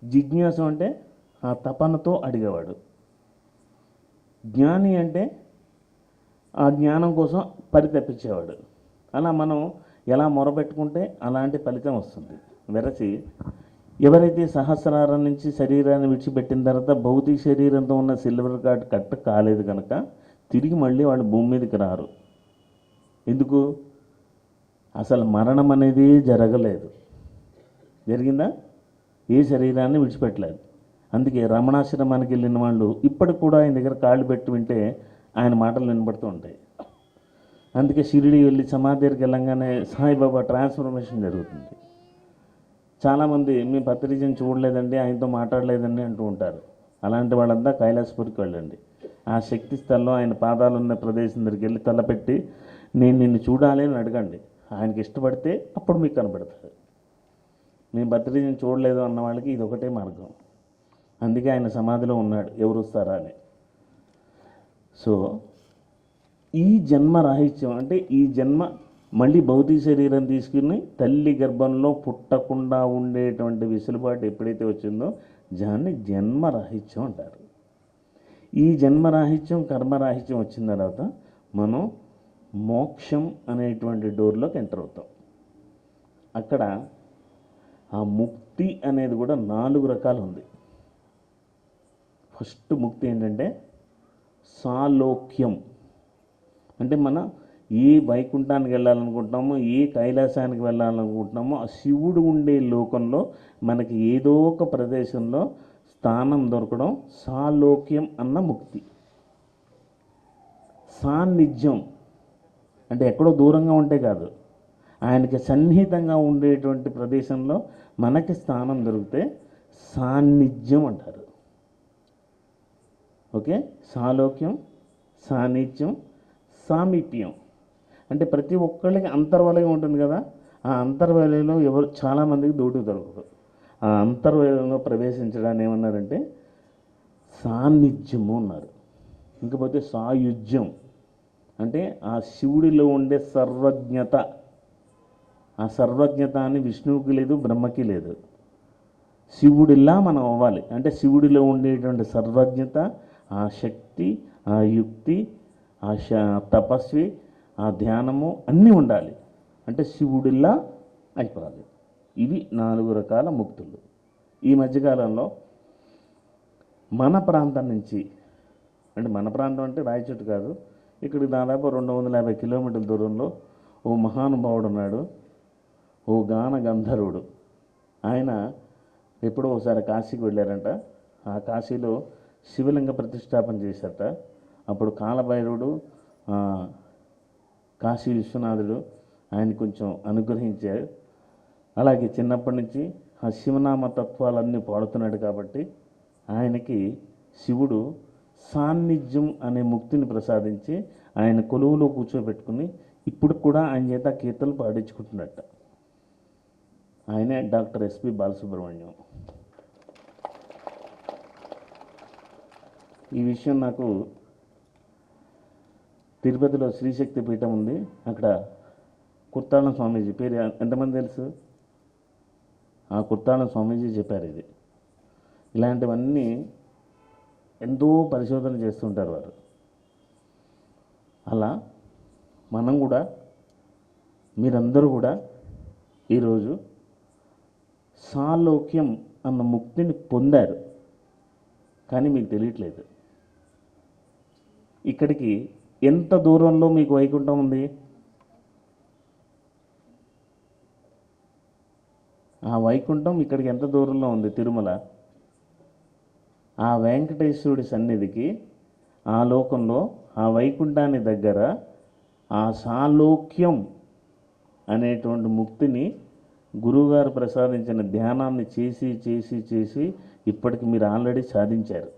జిజ్ఞాసు అంటే ఆ తపనతో అడిగేవాడు. జ్ఞాని అంటే ఆ జ్ఞానం కోసం పరితపించేవాడు. అలా మనం ఎలా మొరపెట్టుకుంటే అలాంటి ఫలితం వస్తుంది. వెరసి ఎవరైతే సహస్రారం నుంచి శరీరాన్ని విడిచిపెట్టిన తర్వాత భౌతిక శరీరంతో ఉన్న సిల్వర్ కార్డ్ కట్ కాలేదు కనుక తిరిగి మళ్ళీ వాళ్ళు భూమి మీదకి రారు. ఎందుకు? అసలు మరణం అనేది జరగలేదు. జరిగిందా? ఏ శరీరాన్ని విడిచిపెట్టలేదు. అందుకే రమణాశ్రమానికి వెళ్ళిన వాళ్ళు ఇప్పటికి కూడా ఆయన దగ్గర కాళ్ళు పెట్టి వింటే ఆయన మాటలు వినబడుతూ ఉంటాయి. అందుకే షిరిడి వెళ్ళి సమాధి దగ్గరికి వెళ్ళంగానే సాయిబాబా ట్రాన్స్ఫర్మేషన్ జరుగుతుంది. చాలామంది మేము పత్రిజని చూడలేదండి, ఆయనతో మాట్లాడలేదండి అంటూ ఉంటారు. అలాంటి వాళ్ళంతా కైలాసపురికి వెళ్ళండి. ఆ శక్తి స్థలంలో ఆయన పాదాలు ఉన్న ప్రదేశం దగ్గరికి వెళ్ళి తలపెట్టి నేను నిన్ను చూడాలి అని అడగండి. ఆయనకి ఇష్టపడితే అప్పుడు మీకు కనబడతాడు. మేము పత్రిజని చూడలేదు అన్న వాళ్ళకి ఇది ఒకటే మార్గం. అందుకే ఆయన సమాధిలో ఉన్నాడు, ఎవరు వస్తారా అని. సో ఈ జన్మ రాహిత్యం అంటే ఈ జన్మ మళ్ళీ భౌతిక శరీరం తీసుకుని తల్లి గర్భంలో పుట్టకుండా ఉండేటువంటి వెసులుబాటు ఎప్పుడైతే వచ్చిందో దాన్ని జన్మరాహిత్యం అంటారు. ఈ జన్మరాహిత్యం కర్మరాహిత్యం వచ్చిన తర్వాత మనం మోక్షం అనేటువంటి డోర్లోకి ఎంటర్ అవుతాం. అక్కడ ఆ ముక్తి అనేది కూడా 4 రకాలు ఉంది. ఫస్ట్ ముక్తి ఏంటంటే సాలోక్యం. అంటే మనం ఏ వైకుంఠానికి వెళ్ళాలనుకుంటున్నామో, ఏ కైలాసానికి వెళ్ళాలనుకుంటున్నామో ఆ శివుడు ఉండే లోకంలో మనకి ఏదో ఒక ప్రదేశంలో స్థానం దొరకడం సాలోక్యం అన్న ముక్తి. సాన్నిధ్యం అంటే ఎక్కడో దూరంగా ఉంటే కాదు, ఆయనకి సన్నిహితంగా ఉండేటువంటి ప్రదేశంలో మనకి స్థానం దొరికితే సాన్నిధ్యం అంటారు. ఓకే, సాలోక్యం, సాన్నిధ్యం, సామీప్యం. అంటే ప్రతి ఒక్కళ్ళకి అంతర్వలయం ఉంటుంది కదా, ఆ అంతర్వలయంలో ఎవరు చాలామందికి దోటు దొరకదు. ఆ అంతర్వలయంలో ప్రవేశించడాన్ని ఏమన్నారంటే సాన్నిధ్యము అన్నారు. ఇంకపోతే సాయుధ్యం అంటే ఆ శివుడిలో ఉండే సర్వజ్ఞత. ఆ సర్వజ్ఞత అని విష్ణువుకి లేదు, బ్రహ్మకి లేదు. శివుడిలా మనం అవ్వాలి అంటే శివుడిలో ఉండేటువంటి సర్వజ్ఞత, ఆ శక్తి, ఆ యుక్తి, ఆ తపస్వి, ఆ ధ్యానము అన్నీ ఉండాలి. అంటే శివుడిలా అయిపోవాలి. ఇవి 4 రకాల ముక్తులు. ఈ మధ్యకాలంలో మన ప్రాంతం నుంచి, అంటే మన ప్రాంతం అంటే రాయచోటు కాదు, ఇక్కడికి దాదాపు 250 కిలోమీటర్ల దూరంలో ఓ మహానుభావుడు ఉన్నాడు, ఓ గాన గంధర్వుడు. ఆయన ఎప్పుడో ఒకసారి కాశీకి వెళ్ళారంట. ఆ కాశీలో శివలింగ ప్రతిష్టాపన చేశారట. అప్పుడు కాలభైరవుడు, కాశీ విశ్వనాథుడు ఆయన కొంచెం అనుగ్రహించారు. అలాగే చిన్నప్పటి నుంచి ఆ శివనామ తత్వాలన్నీ పాడుతున్నాడు కాబట్టి ఆయనకి శివుడు సాన్నిధ్యం అనే ముక్తిని ప్రసాదించి ఆయన కొలువులో కూర్చోబెట్టుకుని ఇప్పుడు కూడా ఆయన చేత కీర్తనలు పాడించుకుంటున్నట్ట. ఆయనే డాక్టర్ ఎస్పి బాలసుబ్రహ్మణ్యం. ఈ విషయం నాకు తిరుపతిలో శ్రీశక్తి పీఠం ఉంది, అక్కడ కుర్తాళం స్వామీజీ పేరు ఎంతమంది తెలుసు? ఆ కుర్తాళం స్వామీజీ చెప్పారు ఇది. ఇలాంటివన్నీ ఎంతో పరిశోధన చేస్తుంటారు వారు. అలా మనం కూడా, మీరందరూ కూడా ఈరోజు సాలోక్యం అన్న ముక్తిని పొందారు, కానీ మీకు తెలియట్లేదు. ఇక్కడికి ఎంత దూరంలో మీకు వైకుంఠం ఉంది? ఆ వైకుంఠం ఇక్కడికి ఎంత దూరంలో ఉంది? తిరుమల. ఆ వెంకటేశ్వరుడి సన్నిధికి ఆ లోకంలో ఆ వైకుంఠాన్ని దగ్గర ఆ సాలోక్యం అనేటువంటి ముక్తిని గురువుగారు ప్రసాదించిన ధ్యానాన్ని చేసి చేసి చేసి ఇప్పటికి మీరు ఆల్రెడీ సాధించారు.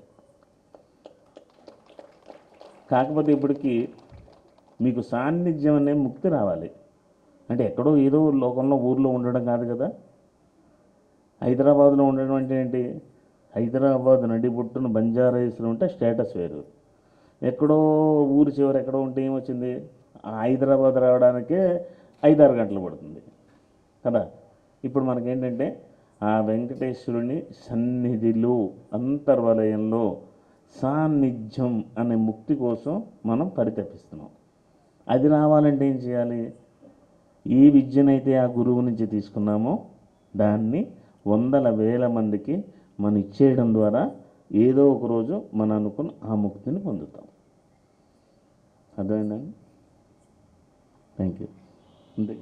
కాకపోతే ఇప్పటికి మీకు సాన్నిధ్యం అనే ముక్తి రావాలి. అంటే ఎక్కడో ఏదో లోకంలో ఊర్లో ఉండడం కాదు కదా. హైదరాబాద్లో ఉండడం అంటే ఏంటి? హైదరాబాద్ నడిబొట్టున బంజారా హిల్స్లో ఉంటే స్టేటస్ వేరు. ఎక్కడో ఊరు చివరి ఎక్కడో ఉంటే ఏమొచ్చింది? ఆ హైదరాబాద్ రావడానికే 5-6 గంటలు పడుతుంది కదా. ఇప్పుడు మనకేంటంటే ఆ వెంకటేశ్వరుని సన్నిధిలో అంతర్వలయంలో సాన్నిధ్యం అనే ముక్తి కోసం మనం పరితపిస్తున్నాం. అది రావాలంటే ఏం చేయాలి? ఏ విద్యనైతే ఆ గురువు నుంచి తీసుకున్నామో దాన్ని వందల వేల మందికి మనం ఇచ్చేయడం ద్వారా ఏదో ఒక రోజు మనం అనుకున్న ఆ ముక్తిని పొందుతాం. అర్థమైందండి? Thank you. అంతే.